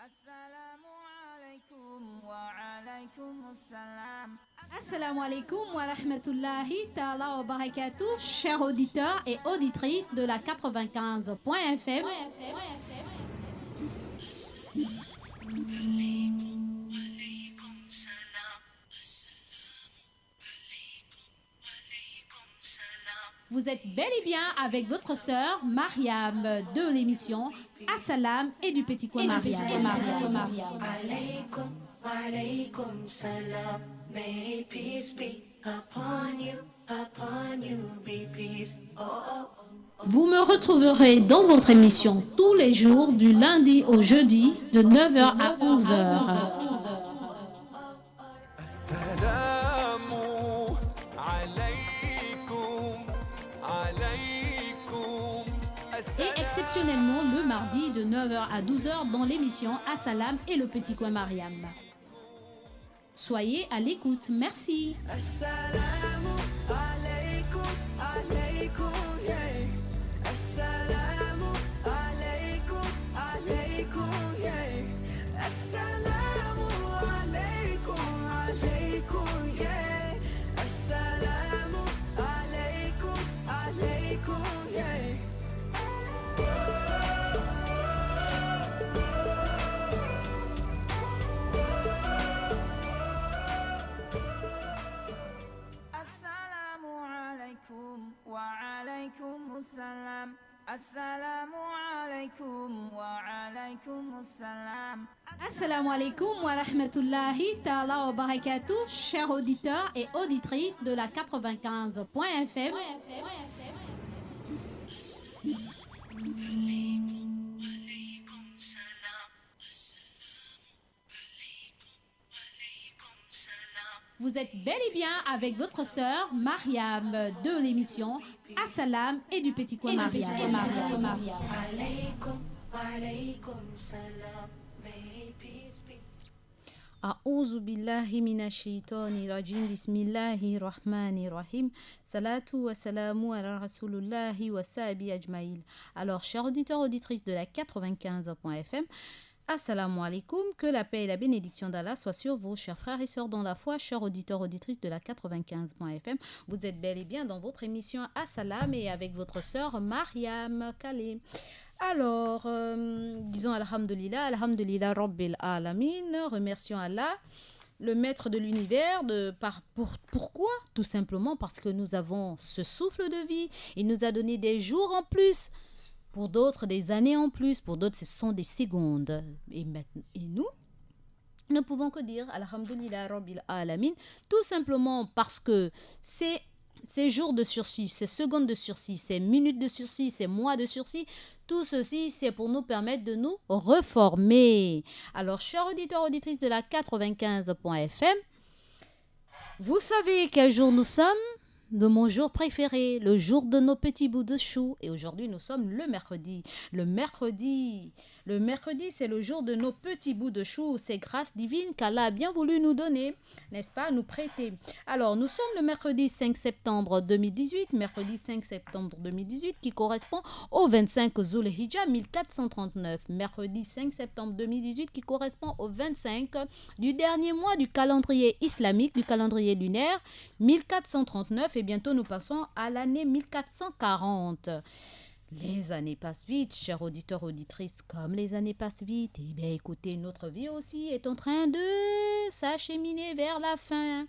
Assalamu alaikum wa rahmatullahi ta'ala wa barakatuh, chers auditeurs et auditrices de la 95.fm. Vous êtes bel et bien avec votre sœur Mariam de l'émission Assalam et du petit coin Mariam. Alaykum, alaykum salam. May peace be upon you, be peace. Oh, oh, oh. Vous me retrouverez dans votre émission tous les jours du lundi au jeudi de 9h à 11h. Et exceptionnellement le mardi de 9h à 12h dans l'émission Assalam et le petit coin Mariam. Soyez à l'écoute, merci. Assalamu alaykum, alaykum, yeah. Assalamu alaykum, alaykum, yeah. Assalamu alaykum, alaykum, yeah. Assalamu alaykum, alaykum, yeah. Assalamu alaikum wa rahmatullahi ta'ala wa barakatuh, chers auditeurs et auditrices de la 95.fm. Vous êtes bel et bien avec votre sœur Mariam de l'émission Assalam et du petit coin Mariam. Alaykum, alaykum salam. May peace be. أعوذ بالله من الشيطان الرجيم بسم الله الرحمن الرحيم صلاة والسلام على رسول الله وصحبه أجمعين. Alors, chers auditeurs, auditrices de la 95.fm, Assalamu alaikum, que la paix et la bénédiction d'Allah soient sur vous, chers frères et sœurs dans la foi, chers auditeurs, auditrices de la 95.fm. Vous êtes bel et bien dans votre émission Assalam et avec votre sœur Mariam Kale. Alors, disons Alhamdulillah, Alhamdulillah Rabbil Alamin, remercions Allah, le maître de l'univers. Pourquoi? Tout simplement parce que nous avons ce souffle de vie. Il nous a donné des jours en plus. Pour d'autres, des années en plus. Pour d'autres, ce sont des secondes. Et nous ne pouvons que dire Alhamdulillah Rabbil Alamin, tout simplement parce que ces jours de sursis, ces secondes de sursis, ces minutes de sursis, ces mois de sursis, tout ceci, c'est pour nous permettre de nous reformer. Alors, chers auditeurs, auditrices de la 95.fm, vous savez quel jour nous sommes? De mon jour préféré, le jour de nos petits bouts de chou. Et aujourd'hui, nous sommes le mercredi. Le mercredi, c'est le jour de nos petits bouts de chou. C'est grâce divine qu'Allah a bien voulu nous donner, n'est-ce pas, nous prêter. Alors, nous sommes le mercredi 5 septembre 2018. Mercredi 5 septembre 2018 qui correspond au 25 Zulhijjah 1439. Mercredi 5 septembre 2018 qui correspond au 25 du dernier mois du calendrier islamique, du calendrier lunaire 1439. Et bientôt, nous passons à l'année 1440. Les années passent vite, chers auditeurs, auditrices, comme les années passent vite. Eh bien, écoutez, notre vie aussi est en train de s'acheminer vers la fin.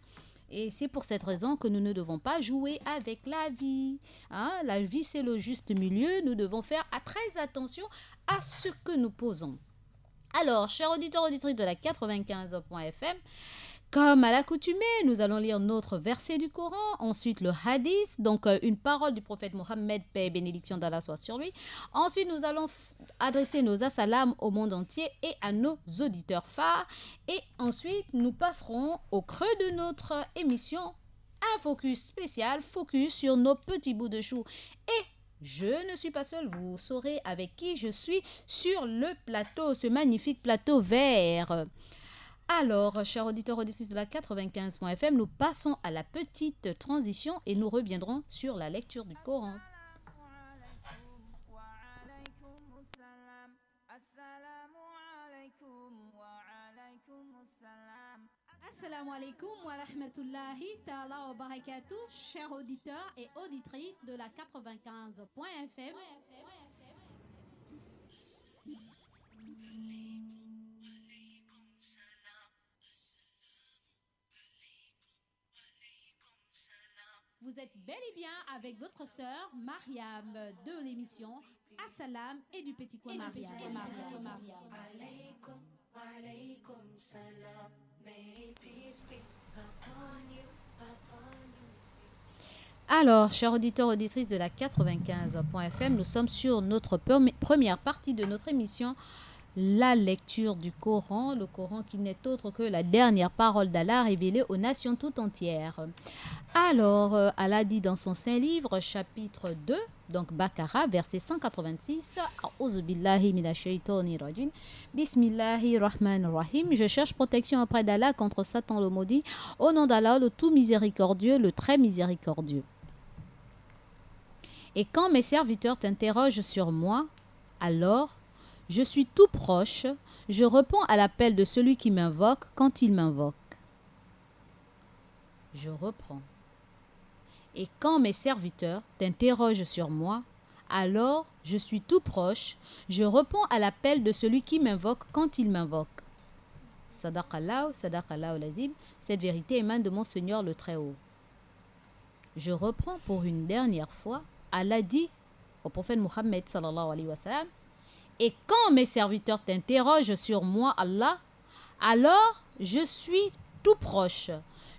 Et c'est pour cette raison que nous ne devons pas jouer avec la vie. Hein? La vie, c'est le juste milieu. Nous devons faire très attention à ce que nous posons. Alors, chers auditeurs, auditrices de la 95.fm, comme à l'accoutumée, nous allons lire notre verset du Coran, ensuite le hadith, donc une parole du prophète Mohammed, paix et bénédiction d'Allah soit sur lui. Ensuite, nous allons adresser nos assalams au monde entier et à nos auditeurs phares. Et ensuite, nous passerons au creux de notre émission un focus spécial, focus sur nos petits bouts de chou. Et je ne suis pas seule, vous saurez avec qui je suis sur le plateau, ce magnifique plateau vert. Alors, chers auditeurs, auditrices de la 95.fm, nous passons à la petite transition et nous reviendrons sur la lecture du Coran. Assalamu alaikum wa rahmatullahi ta'ala wa barakatuh, chers auditeurs et auditrices de la 95.fm. Vous êtes bel et bien avec votre sœur Mariam de l'émission Assalam et du petit coin Mariam. Alaykum, alaykum salam. May peace be upon you, upon you. Alors, chers auditeurs, auditrices de la 95.fm, nous sommes sur notre première partie de notre émission, la lecture du Coran. Le Coran qui n'est autre que la dernière parole d'Allah révélée aux nations tout entières. Alors, Allah dit dans son saint livre, chapitre 2, donc Bakara, verset 186, A'udhu billahi minash shaitani rajim, Bismillahir rahmanir rahim. Je cherche protection auprès d'Allah contre Satan le maudit, au nom d'Allah, le tout miséricordieux, le très miséricordieux. Et quand mes serviteurs t'interrogent sur moi, alors je suis tout proche, je réponds à l'appel de celui qui m'invoque quand il m'invoque. Je reprends. Et quand mes serviteurs t'interrogent sur moi, alors je suis tout proche, je réponds à l'appel de celui qui m'invoque quand il m'invoque. Sadaqallahu l'azim, cette vérité émane de mon Seigneur le Très-Haut. Je reprends pour une dernière fois. Allah dit au prophète Mohammed sallallahu alayhi wa sallam, et quand mes serviteurs t'interrogent sur moi, Allah, alors je suis tout proche.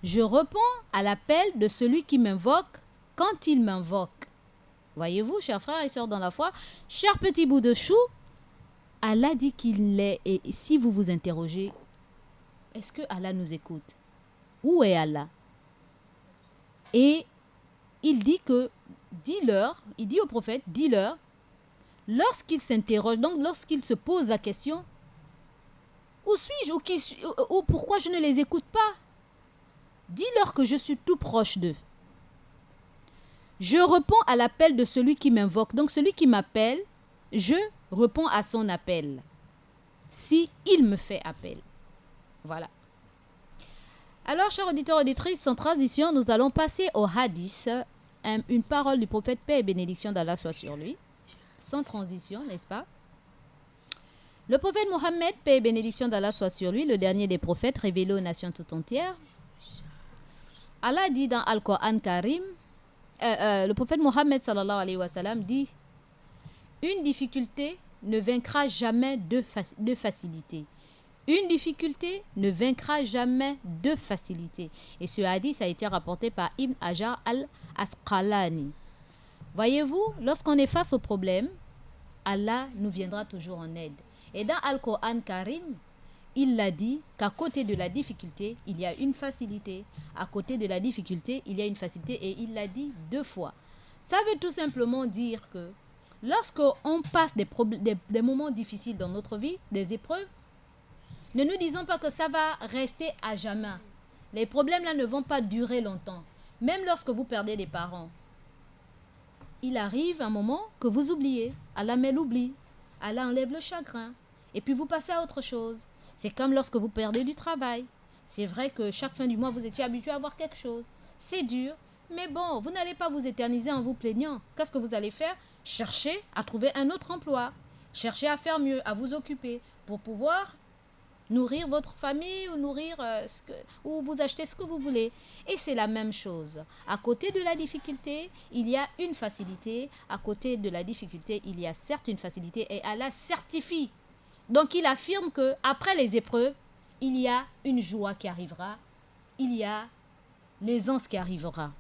Je réponds à l'appel de celui qui m'invoque quand il m'invoque. Voyez-vous, chers frères et sœurs dans la foi, chers petits bouts de chou, Allah dit qu'il est, et si vous vous interrogez, est-ce que Allah nous écoute? Où est Allah? Et il dit que, dis-leur, il dit au prophète, dis-leur, lorsqu'il s'interroge, donc lorsqu'il se pose la question, où suis-je ou pourquoi je ne les écoute pas? Dis-leur que je suis tout proche d'eux. Je réponds à l'appel de celui qui m'invoque. Donc celui qui m'appelle, je réponds à son appel. Si il me fait appel. Voilà. Alors, chers auditeurs et auditrices, sans transition, nous allons passer au hadith, une parole du prophète, paix et bénédiction d'Allah soit sur lui. Sans transition, n'est-ce pas? Le prophète Mohammed, paix et bénédiction d'Allah soit sur lui, le dernier des prophètes révélé aux nations tout entières. Allah dit dans Al-Qur'an Karim, le prophète Mohammed sallallahu alayhi wa sallam dit, une difficulté ne vaincra jamais de facilité. Une difficulté ne vaincra jamais de facilité. Et ce hadith a été rapporté par Ibn Hajar al-Asqalani. Voyez-vous, lorsqu'on est face au problème, Allah nous viendra toujours en aide. Et dans Al-Qur'an Karim, il a dit qu'à côté de la difficulté, il y a une facilité. À côté de la difficulté, il y a une facilité. Et il l'a dit 2 fois. Ça veut tout simplement dire que lorsqu'on passe des moments difficiles dans notre vie, des épreuves, ne nous disons pas que ça va rester à jamais. Les problèmes là ne vont pas durer longtemps. Même lorsque vous perdez des parents, il arrive un moment que vous oubliez. Allah met l'oubli. Allah enlève le chagrin. Et puis vous passez à autre chose. C'est comme lorsque vous perdez du travail. C'est vrai que chaque fin du mois, vous étiez habitué à avoir quelque chose. C'est dur. Mais bon, vous n'allez pas vous éterniser en vous plaignant. Qu'est-ce que vous allez faire? Cherchez à trouver un autre emploi. Cherchez à faire mieux, à vous occuper pour pouvoir nourrir votre famille ou nourrir ou vous acheter ce que vous voulez. Et c'est la même chose. À côté de la difficulté, il y a une facilité. À côté de la difficulté, il y a certes une facilité. Et Allah certifie. Donc il affirme que après les épreuves, il y a une joie qui arrivera. Il y a l'aisance qui arrivera.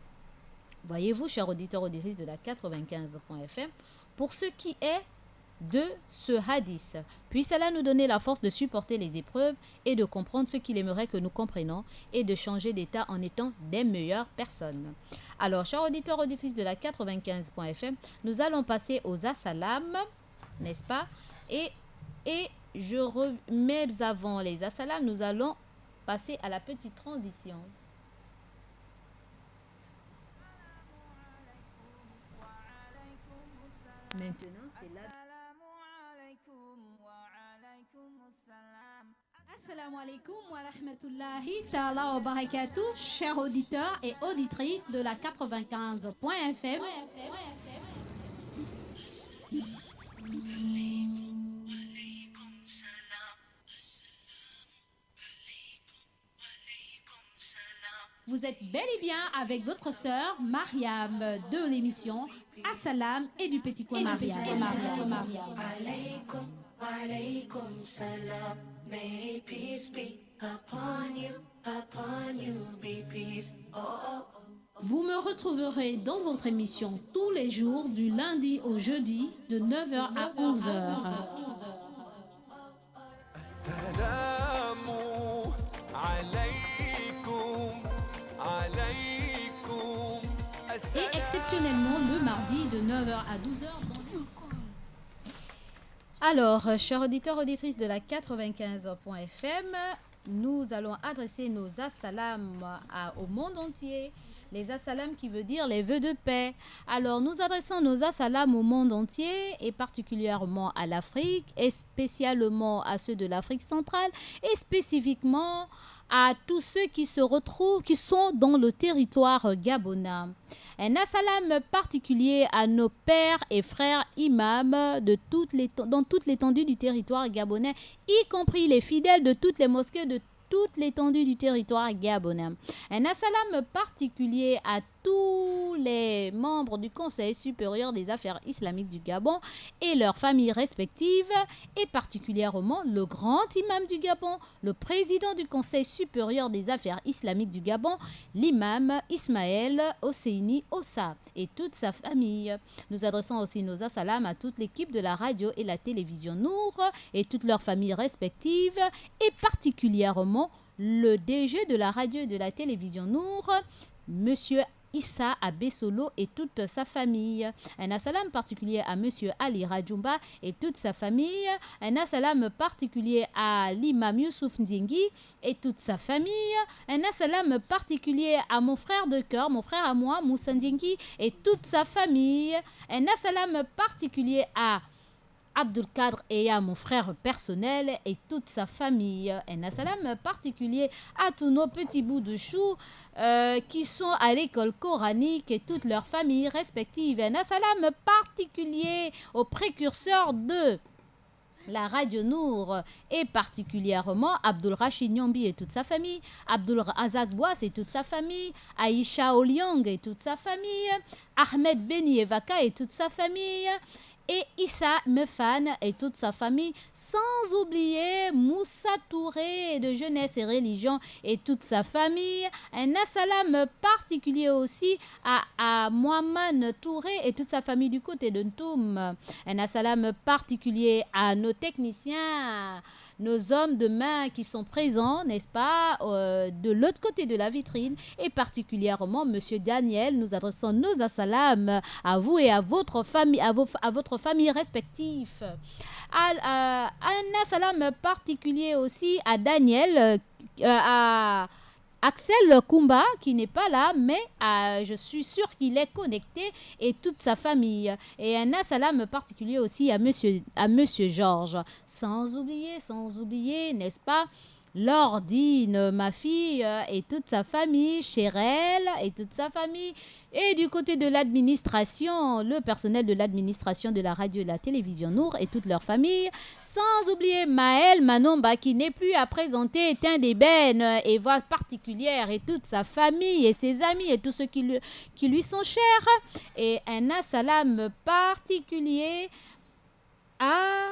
Voyez-vous, chers auditeurs auditrices de la 95.fm, pour ce qui est de ce hadith. Puisse Allah nous donner la force de supporter les épreuves et de comprendre ce qu'il aimerait que nous comprenions et de changer d'état en étant des meilleures personnes. Alors, chers auditeurs auditrices de la 95.fm, nous allons passer aux assalam, n'est-ce pas? Et mais avant les assalam, nous allons passer à la petite transition. Maintenant, c'est la... Assalamu alaikum wa rahmatullahi ta'ala wa barakatuh, chers auditeurs et auditrices de la 95.fm. Vous êtes bel et bien avec votre sœur Mariam de l'émission Assalam et du petit coin Mariam. Alaykum, alaykum salam. May peace be upon you be peace. Oh, oh, oh. Vous me retrouverez dans votre émission tous les jours du lundi au jeudi de 9h à 11h. Et exceptionnellement le mardi de 9h à 12h dans l'émission. Alors, chers auditeurs, auditrices de la 95.fm, nous allons adresser nos assalams au monde entier. Les assalams qui veut dire les vœux de paix. Alors, nous adressons nos assalams au monde entier et particulièrement à l'Afrique et spécialement à ceux de l'Afrique centrale et spécifiquement à tous ceux qui se retrouvent, qui sont dans le territoire gabonais. Un assalam particulier à nos pères et frères imams dans toute l'étendue du territoire gabonais, y compris les fidèles de toutes les mosquées de toute l'étendue du territoire gabonais. Un assalam particulier à tous les membres du Conseil supérieur des affaires islamiques du Gabon et leurs familles respectives, et particulièrement le grand imam du Gabon, le président du Conseil supérieur des affaires islamiques du Gabon, l'imam Ismaël Hosseini Ossa et toute sa famille. Nous adressons aussi nos assalams à toute l'équipe de la radio et la télévision Nour et toutes leurs familles respectives, et particulièrement le DG de la radio et de la télévision Nour, Monsieur Issa Abessolo et toute sa famille. Un assalam particulier à Monsieur Ali Radjoumba et toute sa famille. Un assalam particulier à l'imam Youssouf Ndingi et toute sa famille. Un assalam particulier à mon frère de cœur, mon frère à moi, Moussa Ndingi et toute sa famille. Un assalam particulier à Abdul Kadr et à mon frère personnel et toute sa famille. Un assalam particulier à tous nos petits bouts de chou qui sont à l'école coranique et toutes leurs familles respectives. Un assalam particulier aux précurseurs de la radio Nour et particulièrement Abdul Rachid Nyombi et toute sa famille, Abdul Razak Bouas et toute sa famille, Aïcha Oliang et toute sa famille, Ahmed Beni Evaka et toute sa famille, et Issa Mefan et toute sa famille, sans oublier Moussa Touré de Jeunesse et Religion et toute sa famille. Un assalam particulier aussi à Mohamed Touré et toute sa famille du côté de Ntoum. Un assalam particulier à nos techniciens, nos hommes de main qui sont présents, n'est-ce pas, de l'autre côté de la vitrine, et particulièrement Monsieur Daniel. Nous adressons nos assalams à vous et à votre famille, à votre famille respective. Un assalam particulier aussi à Daniel, à Axel Kumba qui n'est pas là, mais je suis sûre qu'il est connecté, et toute sa famille. Et un assalam particulier aussi à Monsieur Georges. Sans oublier, n'est-ce pas, Lordine, ma fille, et toute sa famille, Chérel et toute sa famille, et du côté de l'administration, le personnel de l'administration de la radio et de la télévision Nour et toute leur famille, sans oublier Maël Manomba qui n'est plus à présenter, teint d'ébène et voix particulière, et toute sa famille et ses amis et tous ceux qui lui sont chers, et un assalam particulier à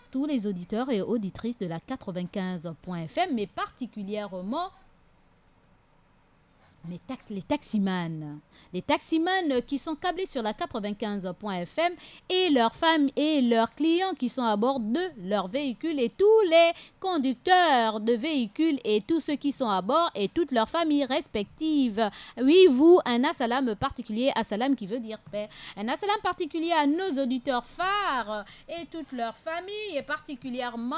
tous les auditeurs et auditrices de la 95.fm, mais particulièrement les taximans. Les taximans qui sont câblés sur la 95.fm et leurs femmes et leurs clients qui sont à bord de leurs véhicules, et tous les conducteurs de véhicules et tous ceux qui sont à bord et toutes leurs familles respectives. Oui, vous, un assalam particulier, assalam qui veut dire paix. Un assalam particulier à nos auditeurs phares et toutes leurs familles, et particulièrement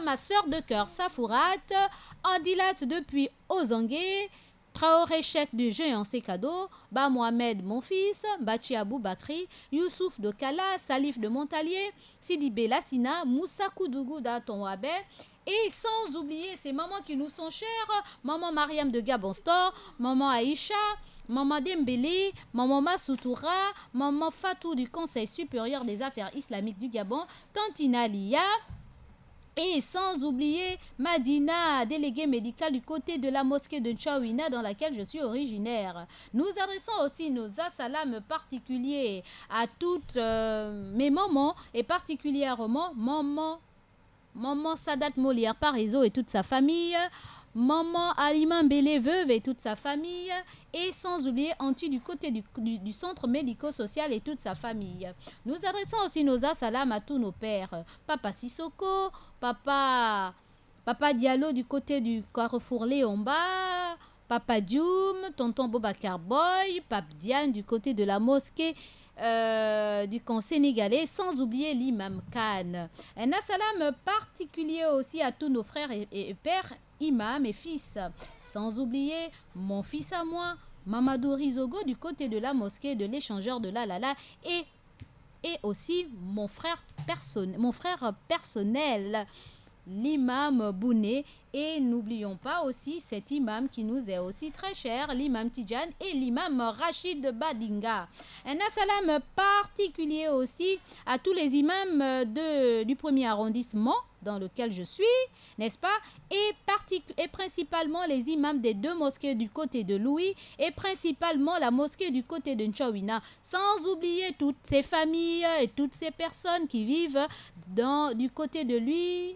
ma sœur de cœur, Safourat, en dilate depuis Ozangué, Traoré Cheikh du géant Sekado, Ba Mohamed mon fils, Bachi Abou Bakri, Youssouf de Kala, Salif de Montalier, Sidibé Lassina, Moussa Koudougou d'Atonwabe Et sans oublier ces mamans qui nous sont chères, maman Mariam de Gabon Store, maman Aïcha, maman Dembélé, maman Massoutoura, maman Fatou du Conseil supérieur des affaires islamiques du Gabon, Tantina Lia. Et sans oublier Madina, déléguée médicale du côté de la mosquée de Nchawina dans laquelle je suis originaire. Nous adressons aussi nos assalams particuliers à toutes mes mamans et particulièrement maman Sadat Molière Parizeau et toute sa famille, maman Alima Mbele veuve et toute sa famille, et sans oublier Anti du côté du centre médico-social et toute sa famille. Nous adressons aussi nos assalams à tous nos pères, Papa Sissoko, Papa Diallo du côté du Carrefour Léomba, Papa Dioum, Tonton Bobakar Boy, Pape Diane du côté de la mosquée du camp sénégalais, sans oublier l'imam Khan. Un assalam particulier aussi à tous nos frères et pères, imams et fils. Sans oublier mon fils à moi, Mamadou Rizogo du côté de la mosquée de l'échangeur de Lalala et aussi mon frère personnel, l'imam Bouné. Et n'oublions pas aussi cet imam qui nous est aussi très cher, l'imam Tidjane et l'imam Rachid Badinga. Un assalam particulier aussi à tous les imams du premier arrondissement dans lequel je suis, n'est-ce pas, et principalement les imams des deux mosquées du côté de Louis et principalement la mosquée du côté de Nchawina, sans oublier toutes ces familles et toutes ces personnes qui vivent du côté de lui,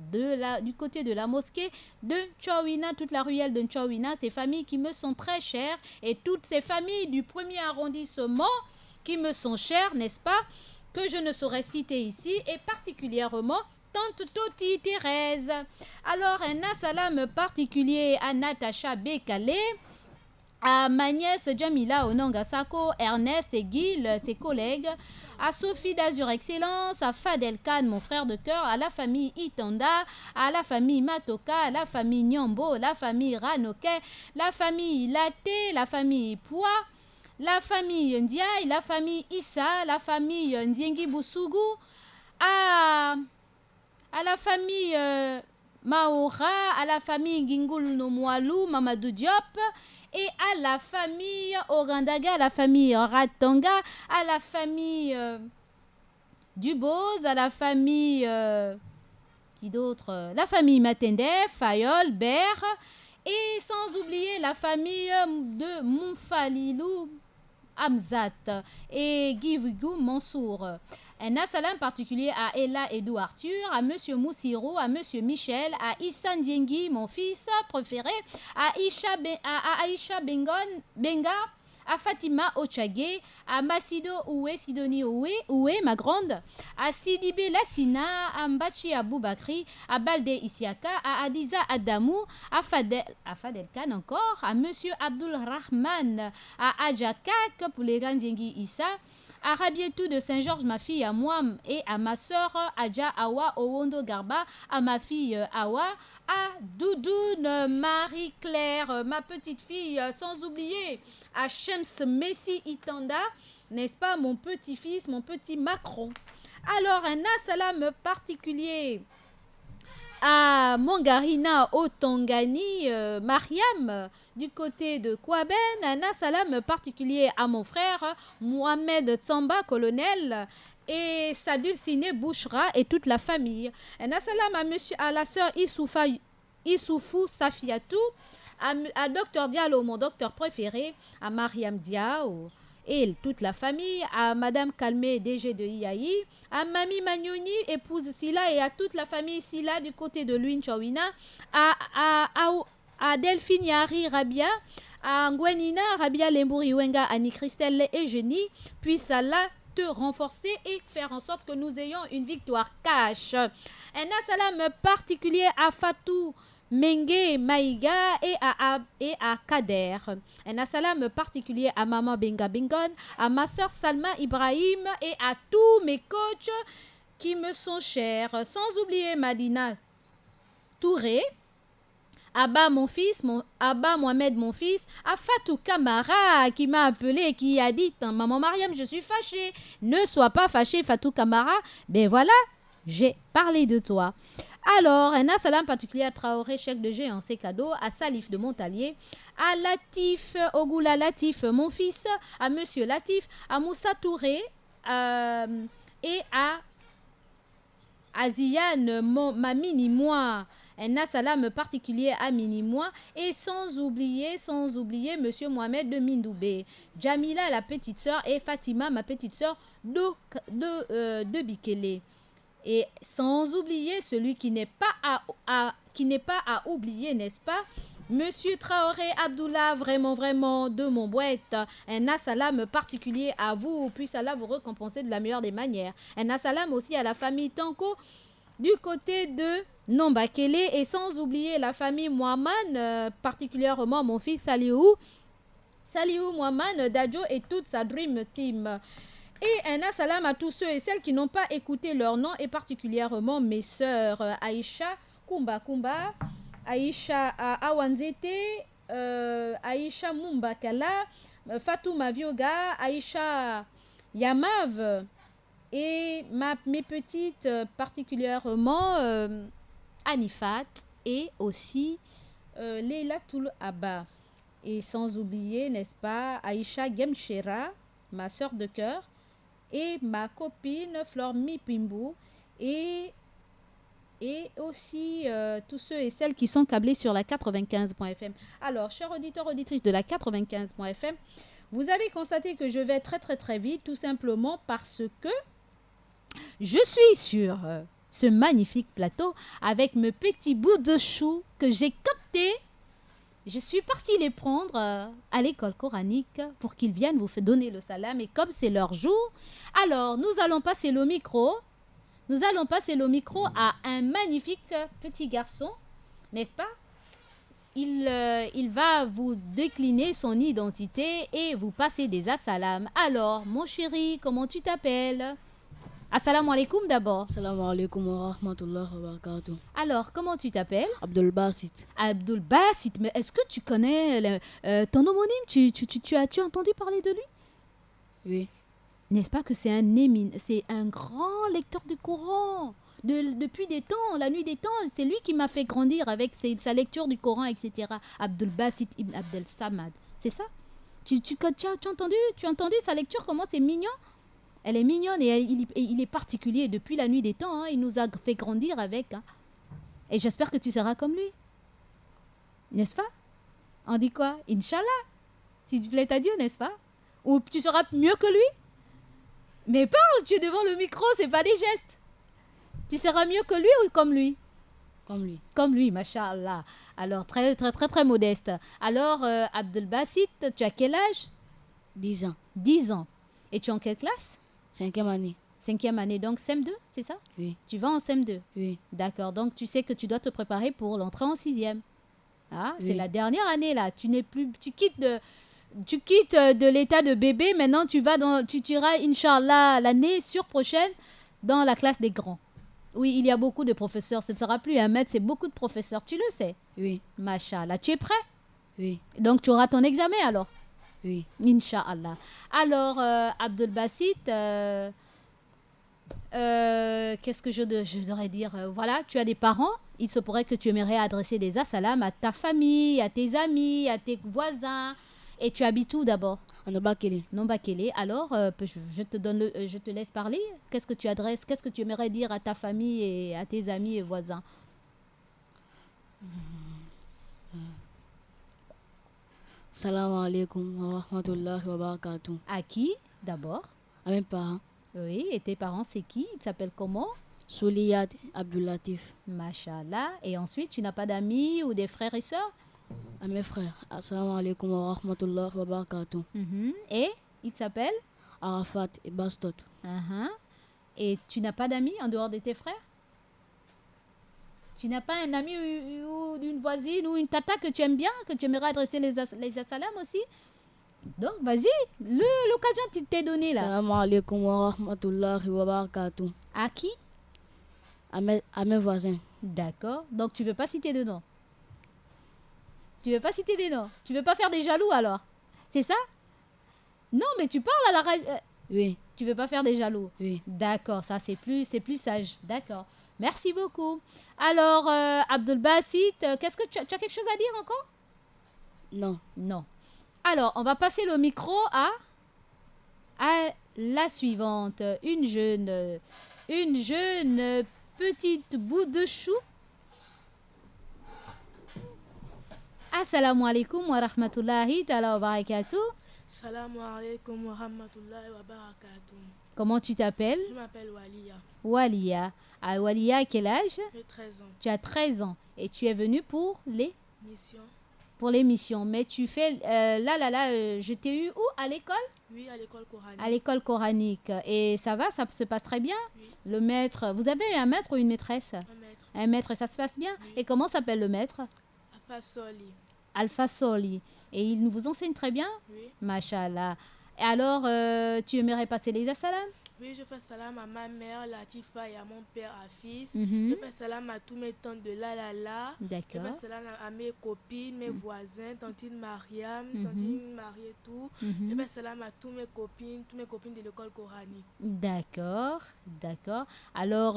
du côté de la mosquée de Nchawina, toute la ruelle de Nchawina, ces familles qui me sont très chères et toutes ces familles du premier arrondissement qui me sont chères, n'est-ce pas, que je ne saurais citer ici, et particulièrement Tante Toti Thérèse. Alors un assalam particulier à Natacha Bekale, à ma nièce Jamila Onangasako, Ernest et Gil, ses collègues, à Sophie d'Azur Excellence, à Fadel Khan, mon frère de cœur, à la famille Itanda, à la famille Matoka, à la famille Nyambo, la famille Ranoke, la famille Laté, la famille Poua, la famille Ndiaye, la famille Issa, la famille Ndiengi Boussougou, à la famille Maora, à la famille Gingul Nomoualou, Mamadou Diop, et à la famille Orandaga, à la famille Ratanga, à la famille Duboz, à la famille qui d'autre, la famille Matende, Fayol, Ber, et sans oublier la famille de Moufalilou Hamzat et Givigou Mansour. Un assalam particulier à Ella Edou Arthur, à Monsieur Moussiro, à Monsieur Michel, à Issa Ndiengi, mon fils préféré, à Aïcha Benga, à Fatima Ochage, à Massido Oué, Sidoni Oué, ma grande, à Sidibé Lassina, à Mbachi Aboubakri, à Balde Isiaka, à Adiza Adamou, à Fadel Khan encore, à Monsieur Abdul Rahman, à Adjakak pour les Gandiengi Issa, à Rabietou de Saint-Georges, ma fille à moi et à ma soeur Adja Awa Owondo Garba, à ma fille Awa, à Doudoune Marie-Claire, ma petite fille, sans oublier à Shems Messi Itanda, n'est-ce pas, mon petit-fils, mon petit Macron. Alors, un assalam particulier à Mongarina Otongani Mariam du côté de Kouaben, un assalam particulier à mon frère Mohamed Tsamba, colonel, et Sadul Sine Bouchra et toute la famille. Un assalam à la sœur Issoufou Safiatou, à Docteur Diallo, mon docteur préféré, à Mariam Diao et toute la famille, à Madame Calmé, DG de IAI, à Mami Magnoni, épouse Silla, et à toute la famille Silla du côté de Louine Chawina, à Delphine Yari Rabia, à Ngwenina Rabia Lembouri Wenga, Annie Christelle et Génie, puisse Allah te renforcer et faire en sorte que nous ayons une victoire cash. Un assalam particulier à Fatou Mengue Maïga et à Kader. Un assalam particulier à Maman Benga Bengon, à ma soeur Salma Ibrahim et à tous mes coachs qui me sont chers. Sans oublier Madina Touré, Abba mon fils, Abba Mohamed mon fils, à Fatou Kamara qui m'a appelé et qui a dit: Maman Mariam, je suis fâchée. Ne sois pas fâchée, Fatou Kamara. Ben voilà, j'ai parlé de toi. Alors, un assalam particulier à Traoré, chèque de géant, c'est cadeau, à Salif de Montalier, à Latif, Ogoula Latif, mon fils, à Monsieur Latif, à Moussa Touré et à Aziane, ma mini-moi. Un assalam particulier à mini-moi. Et sans oublier Monsieur Mohamed de Mindoubé. Jamila, la petite sœur, et Fatima, ma petite sœur, de Bikele. Et sans oublier celui qui n'est pas à oublier, n'est-ce pas? Monsieur Traoré Abdullah, vraiment, vraiment, de Montbouette, un assalam particulier à vous, puisse Allah vous récompenser de la meilleure des manières. Un assalam aussi à la famille Tanko, du côté de Nombakele, et sans oublier la famille Mohamed, particulièrement mon fils Saliou Mohamed, Dadjo et toute sa Dream Team. Et un assalam à tous ceux et celles qui n'ont pas écouté leur nom, et particulièrement mes sœurs Aïcha Kumba, Aïcha Awanzete, Aïcha Mumbakala, Fatouma Vioga, Aïcha Yamav, et mes petites particulièrement Anifat, et aussi Leila Toul Abba. Et sans oublier, n'est-ce pas, Aïcha Gemshera, ma sœur de cœur, et ma copine Flore Mipimbu, et aussi tous ceux et celles qui sont câblés sur la 95.fm. Alors, chers auditeurs, auditrices de la 95.fm, vous avez constaté que je vais très très très vite, tout simplement parce que je suis sur ce magnifique plateau avec mes petits bouts de chou que j'ai captés. Je suis partie les prendre à l'école coranique pour qu'ils viennent vous donner le salam. Et comme c'est leur jour, alors nous allons passer le micro. Nous allons passer le micro à un magnifique petit garçon, n'est-ce pas? Il va vous décliner son identité et vous passer des assalam. Alors, mon chéri, comment tu t'appelles? Assalamu alaikum d'abord. Assalamu alaikum wa rahmatullahi wa barakatuh. Alors, comment tu t'appelles? Abdul Basit. Abdul Basit, mais est-ce que tu connais ton homonyme? Tu as entendu parler de lui? Oui. N'est-ce pas que c'est un grand lecteur du Coran depuis des temps, la nuit des temps. C'est lui qui m'a fait grandir avec sa lecture du Coran, etc. Abdul Basit ibn Abdel Samad. C'est ça? Tu as entendu sa lecture? Comment c'est mignon? Elle est mignonne et il est particulier depuis la nuit des temps. Hein. Il nous a fait grandir avec. Hein. Et j'espère que tu seras comme lui. N'est-ce pas? On dit quoi? Inch'Allah. S'il te plaît à Dieu, n'est-ce pas? Ou tu seras mieux que lui? Mais parle, tu es devant le micro, c'est pas des gestes. Tu seras mieux que lui ou comme lui? Comme lui. Comme lui, machallah. Alors, très, très, très, très modeste. Alors, Abdel Basit, tu as quel âge? 10 ans. 10 ans. Et tu es en quelle classe? 5e année. 5e année, donc CM2, c'est ça? Oui. Tu vas en CM2? Oui. D'accord, donc tu sais que tu dois te préparer pour l'entrée en 6e. Ah, oui. C'est la dernière année, là. Tu quittes de l'état de bébé, maintenant tu iras, Inch'Allah, l'année prochaine dans la classe des grands. Oui, il y a beaucoup de professeurs, ce ne sera plus un maître, c'est beaucoup de professeurs, tu le sais. Oui. Machallah, tu es prêt? Oui. Donc tu auras ton examen alors? Oui. Inch'Allah. Alors, Abdel Basit, qu'est-ce que je devrais dire? Voilà, tu as des parents, il se pourrait que tu aimerais adresser des assalam à ta famille, à tes amis, à tes voisins. Et tu habites où d'abord? À Nombakele. Nombakele. Alors, je te laisse parler. Qu'est-ce que tu adresses? Qu'est-ce que tu aimerais dire à ta famille et à tes amis et voisins? Salam alaikum wa rahmatullahi wa barakatuh. À qui d'abord? À mes parents. Oui, et tes parents, c'est qui? Ils s'appellent comment? Souliyad Abdulatif. Mashallah. Et ensuite, tu n'as pas d'amis ou des frères et sœurs? À mes frères. Assalamu alaikum wa rahmatullahi wa barakatuh. Et ils s'appellent? Arafat et Bastot. Et tu n'as pas d'amis en dehors de tes frères? Tu n'as pas un ami ou une voisine ou une tata que tu aimes bien, que tu aimerais adresser les assalam aussi? Donc, vas-y, l'occasion t'est donnée là. Assalamu alaikum wa rahmatullahi wa barakatuh. À qui? À mes voisins. D'accord. Donc, tu ne veux pas citer de nom? Tu ne veux pas citer des noms? Tu ne veux pas faire des jaloux alors? C'est ça? Non, mais tu parles à la radio. Oui. Tu veux pas faire des jaloux? Oui. D'accord, ça c'est plus sage. D'accord. Merci beaucoup. Alors, Abdul Basit, qu'est-ce que tu as quelque chose à dire encore? Non. Non. Alors, on va passer le micro à la suivante. Une jeune petite bout de chou. Assalamu alaikum wa rahmatullahi ta'ala wa barakatuh. Salam alaikum wa rahmatullahi wa barakatuh. Comment tu t'appelles? Je m'appelle Walia. Walia. Ah, Walia, quel âge? J'ai 13 ans. Tu as 13 ans et tu es venu pour Mission. l'émission. Mais tu fais... je t'ai eu où? À l'école? Oui, à l'école coranique. À l'école coranique. Et ça va? Ça se passe très bien? Oui. Le maître... Vous avez un maître ou une maîtresse? Un maître. Un maître, ça se passe bien? Oui. Et comment s'appelle le maître? Afa Soli. Alpha Soli. Et il vous enseigne très bien? Oui. Mashallah. Et alors, tu aimerais passer les assalam? Oui, je fais salam à ma mère, Latifa, et à mon père, Afis. Mhm. Je fais salam à tous mes tantes de la. Je D'accord. fais salam à mes copines, mes voisins, tantine Mariam, Mhm. tantine Marie et tout. Je Mhm. fais salam à tous mes copines de l'école coranique. D'accord. D'accord. Alors,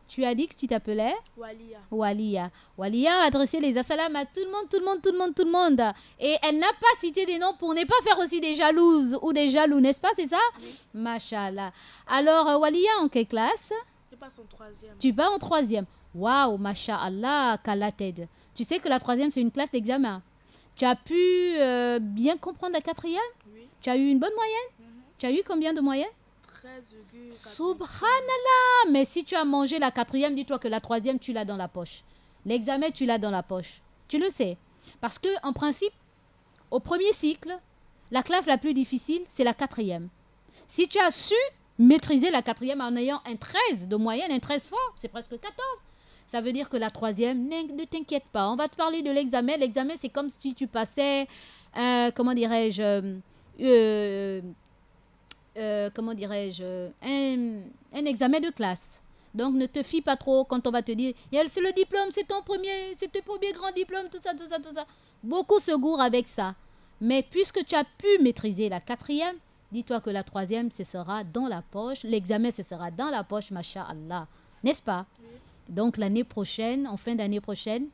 tu as dit que tu t'appelais? Walia. Walia. Walia a adressé les assalam à tout le monde. Et elle n'a pas cité des noms pour ne pas faire aussi des jalouses ou des jaloux, n'est-ce pas? C'est ça? Oui. Mashallah. Alors, Walia, en quelle classe? Je passe en 3e. Tu vas en 3e. Waouh, Mashallah, qu'Allah t'aide. Tu sais que la 3e, c'est une classe d'examen. Tu as pu bien comprendre la 4e? Oui. Tu as eu une bonne moyenne? Mhm. Tu as eu combien de moyenne? 13,4. Subhanallah. Mais si tu as mangé la 4e, dis-toi que la 3e, tu l'as dans la poche. L'examen, tu l'as dans la poche. Tu le sais. Parce que, en principe, au premier cycle, la classe la plus difficile, c'est la 4e. Si tu as su maîtriser la 4e en ayant un 13 de moyenne, un 13 fort, c'est presque 14. Ça veut dire que la 3e, ne t'inquiète pas. On va te parler de l'examen. L'examen, c'est comme si tu passais, comment dirais-je, un examen de classe. Donc, ne te fie pas trop quand on va te dire, c'est le diplôme, c'est ton premier grand diplôme, tout ça. Beaucoup se gourrent avec ça. Mais puisque tu as pu maîtriser la 4e, dis-toi que la 3e, ce sera dans la poche. L'examen, ce sera dans la poche, masha'Allah. N'est-ce pas? Oui. Donc, l'année prochaine, en fin d'année prochaine,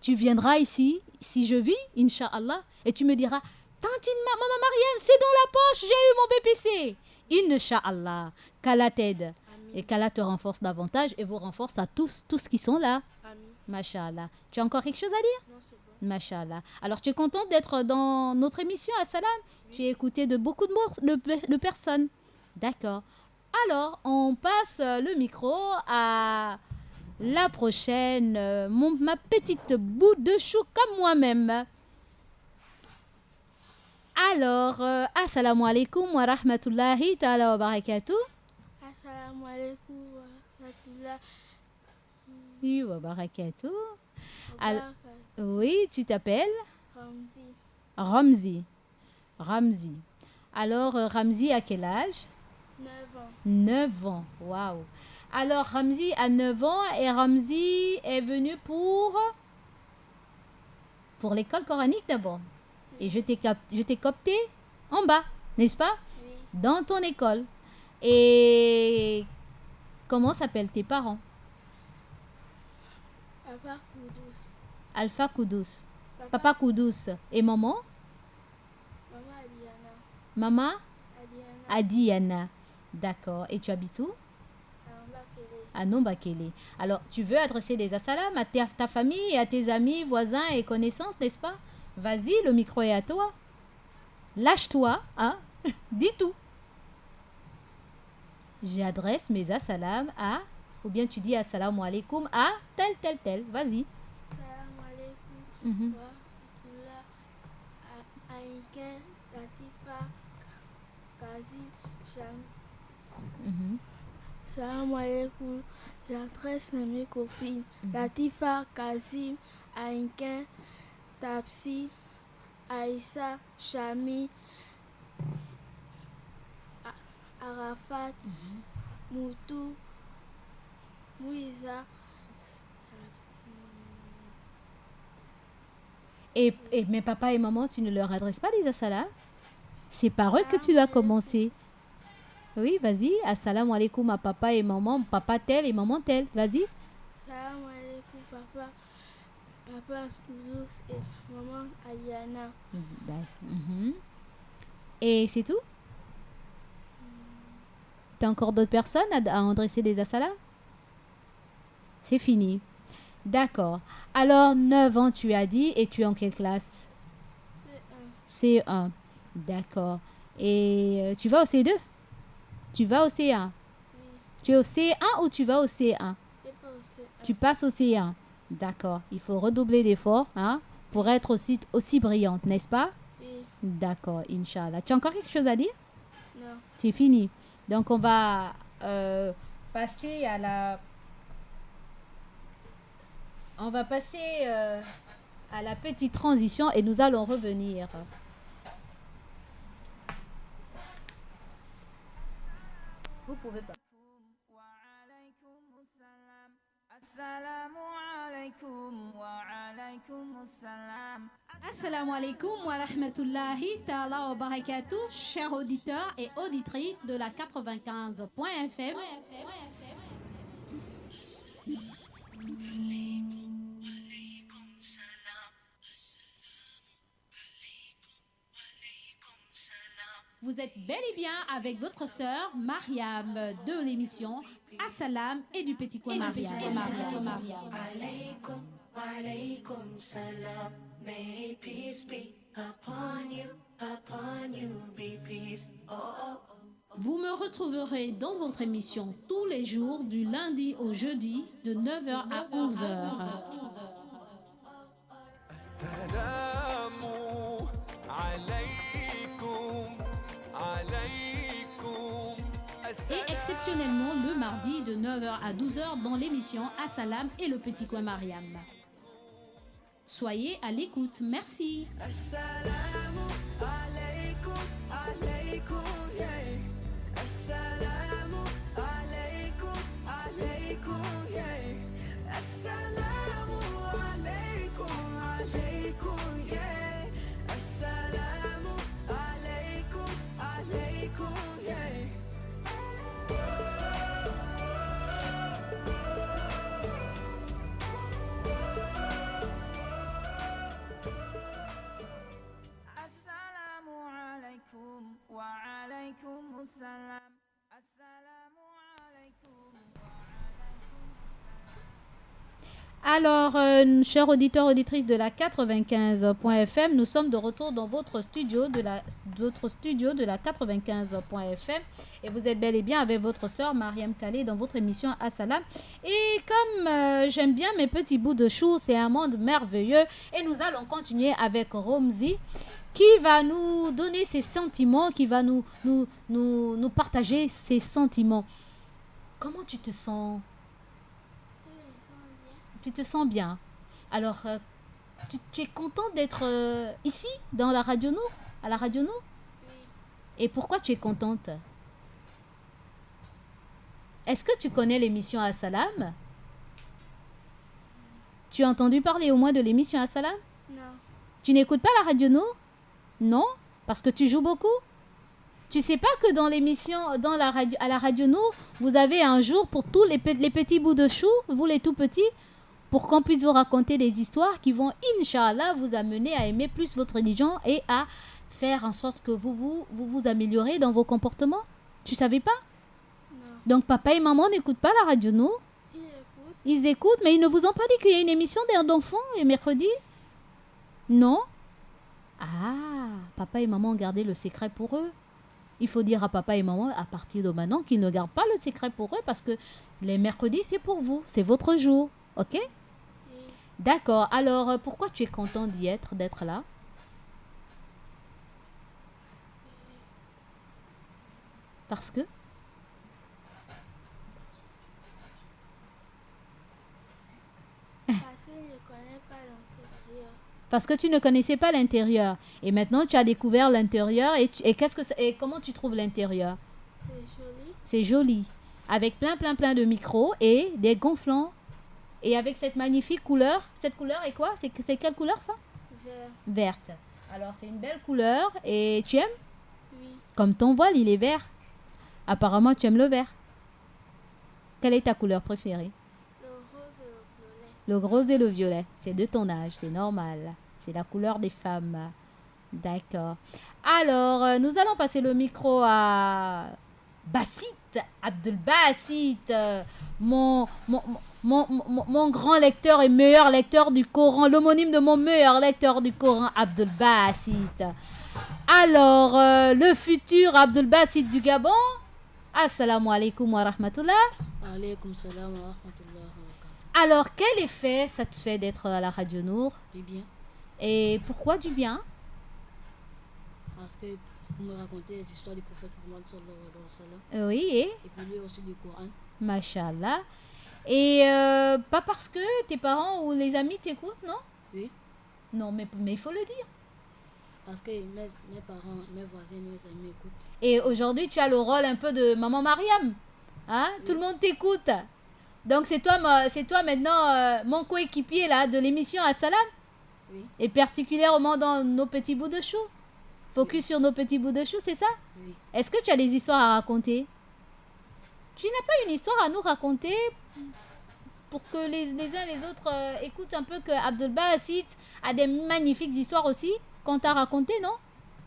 tu viendras ici, si je vis, Inch'Allah, et tu me diras, Tantine, maman Mariam, c'est dans la poche, j'ai eu mon BPC. Inch'Allah, qu'Allah t'aide Amin. et qu'Allah te renforce davantage et vous renforce à tous qui sont là. Amin. Masha'Allah. Tu as encore quelque chose à dire? Non, c'est bon. Masha'Allah. Alors, tu es contente d'être dans notre émission, Assalam? Oui. Tu es écoutée de beaucoup de personnes. D'accord. Alors, on passe le micro à la prochaine, ma petite bout de chou comme moi-même. Alors, assalamu alaikum wa rahmatullahi ta'ala wa barakatuh. Assalamu alaikum wa rahmatullah. Oui, wa barakatuh. Al- Barakatuh. Oui, tu t'appelles Ramzi, Ramzi. Alors, Ramzi, à quel âge? 9 ans. 9 ans. Waouh. Alors, Ramzi a 9 ans et Ramzi est venu pour l'école coranique d'abord. Et je t'ai copté en bas, n'est-ce pas? Oui. Dans ton école. Et comment s'appellent tes parents? Papa Koudous. Alpha Koudous. Papa Koudous. Et maman? Maman Adiana. Maman? Adiana. Adiana. D'accord. Et tu habites où? Ambakele. À Nombakele. Alors, tu veux adresser des assalams à ta famille et à tes amis, voisins et connaissances, n'est-ce pas? Vas-y, le micro est à toi. Lâche-toi, hein? Dis tout. J'adresse mes assalams à... Ou bien tu dis assalamu alaikum à tel. Vas-y. Salam alaikum. Mhm. Wa rahmatullah. Aïken, Latifa, Kazim, Cham. Mhm. Salam alaikum. J'adresse à mes copines. Latifa, Kazim, Aïken, Tapsi, Aïssa, Chami, Arafat, Moutou, Mouiza. Et mes papa et maman, tu ne leur adresses pas des assalams? C'est par eux que tu dois commencer. Oui, vas-y. Assalamu alaikum à papa et maman, papa tel et maman tel. Vas-y. Salam alaikum, papa. Papa Skoudos et maman Aliana. Mhm. Et c'est tout? T'as encore d'autres personnes à adresser des assalams? C'est fini. D'accord. Alors, 9 ans, tu as dit, et tu es en quelle classe? C'est un. C1. D'accord. Et tu vas au C2? Tu vas au C1? Oui. Tu es au C1 ou tu vas au C1? Et pas aussi un. Tu passes au C1. D'accord. Il faut redoubler d'efforts hein, pour être aussi brillante, n'est-ce pas? Oui. D'accord, Inch'Allah. Tu as encore quelque chose à dire? Non. C'est fini. Donc, on va passer à la... On va passer à la petite transition et nous allons revenir. Vous pouvez pas. Assalamu alaikum wa rahmatullahi ta'ala wa barakatuh, chers auditeurs et auditrices de la 95.fm. Vous êtes bel et bien avec votre sœur Mariam de l'émission Assalam et du petit coin Mariam. Alaykum, alaykum salam. May peace be upon you, be peace. Oh, oh, oh. Vous me retrouverez dans votre émission tous les jours du lundi au jeudi de 9h à 11h. Et exceptionnellement le mardi de 9h à 12h dans l'émission Assalam et le petit coin Mariam. Soyez à l'écoute. Merci. Assalamu alaykum, alaykum, yeah. Assalamu alaykum, alaykum, yeah. Assalamu alaykum, alaykum, yeah. Assalamu alaykum, alaykum, yeah. Assalamu alaikum wa alaikum assalam. Assalamu alaikum wa alaikum. Alors, chers auditeurs, auditrices de la 95.fm, nous sommes de retour dans votre studio de la 95.fm et vous êtes bel et bien avec votre sœur Mariam Khalé dans votre émission Assalam. Et comme j'aime bien mes petits bouts de chou, c'est un monde merveilleux et nous allons continuer avec Romzi qui va nous donner ses sentiments, qui va nous partager ses sentiments. Comment tu te sens? Tu te sens bien. Alors, tu es content d'être ici, dans la Radio Nour, à la Radio Nour? Et pourquoi tu es contente? Est-ce que tu connais l'émission Assalam? Tu as entendu parler au moins de l'émission Assalam? Non. Tu n'écoutes pas la Radio Nour? Non? Parce que tu joues beaucoup? Tu sais pas que dans l'émission, à la Radio Nour, vous avez un jour pour tous les petits bouts de chou, vous les tout petits, pour qu'on puisse vous raconter des histoires qui vont, Inch'Allah, vous amener à aimer plus votre religion et à faire en sorte que vous améliorez dans vos comportements. Tu savais pas? Non. Donc papa et maman n'écoutent pas la Radio Nour? Il écoute. Ils écoutent, mais ils ne vous ont pas dit qu'il y a une émission d'enfants les mercredis? Non? Ah, papa et maman ont gardé le secret pour eux. Il faut dire à papa et maman à partir de maintenant qu'ils ne gardent pas le secret pour eux parce que les mercredis, c'est pour vous. C'est votre jour. OK? D'accord. Alors, pourquoi tu es content d'être là? Parce que? Parce que je ne connais pas l'intérieur. Parce que tu ne connaissais pas l'intérieur. Et maintenant, tu as découvert l'intérieur. Et comment tu trouves l'intérieur? C'est joli. C'est joli. Avec plein de micros et des gonflants. Et avec cette magnifique couleur. Cette couleur est quoi? C'est quelle couleur ça? Vert. Verte. Alors, c'est une belle couleur. Et tu aimes? Oui. Comme ton voile, il est vert. Apparemment, tu aimes le vert. Quelle est ta couleur préférée? Le rose et le violet. Le rose et le violet. C'est de ton âge, c'est normal. C'est la couleur des femmes. D'accord. Alors, nous allons passer le micro à Bassit, Abdelbassit, mon grand lecteur et meilleur lecteur du Coran, l'homonyme de mon meilleur lecteur du Coran, Abdelbassit. Alors, le futur Abdelbassit du Gabon. Assalamu alaikum wa rahmatullah. Alaykoum salam wa rahmatullah wa barakatuh. Alors, quel effet ça te fait d'être à la Radio Nour? Eh bien, Et pourquoi du bien? parce que pour me raconter les histoires du prophète Mohammed sallallahu alayhi wa sallam, Oui, et puis lui aussi du Coran. Mashallah. Et pas parce que tes parents ou les amis t'écoutent, non? Oui, Non, mais il faut le dire. parce que mes parents, mes voisins, mes amis écoutent. Et aujourd'hui, tu as le rôle un peu de maman Mariam. Hein? Oui. Tout le monde t'écoute. Donc, c'est toi maintenant, mon coéquipier là, de l'émission Assalam. Oui, Et particulièrement dans nos petits bouts de chou. Focus sur nos petits bouts de chou, c'est ça? oui. Est-ce que tu as des histoires à raconter? Tu n'as pas une histoire à nous raconter pour que les uns les autres écoutent un peu que Abdelbassit a des magnifiques histoires aussi qu'on t'a raconté, non?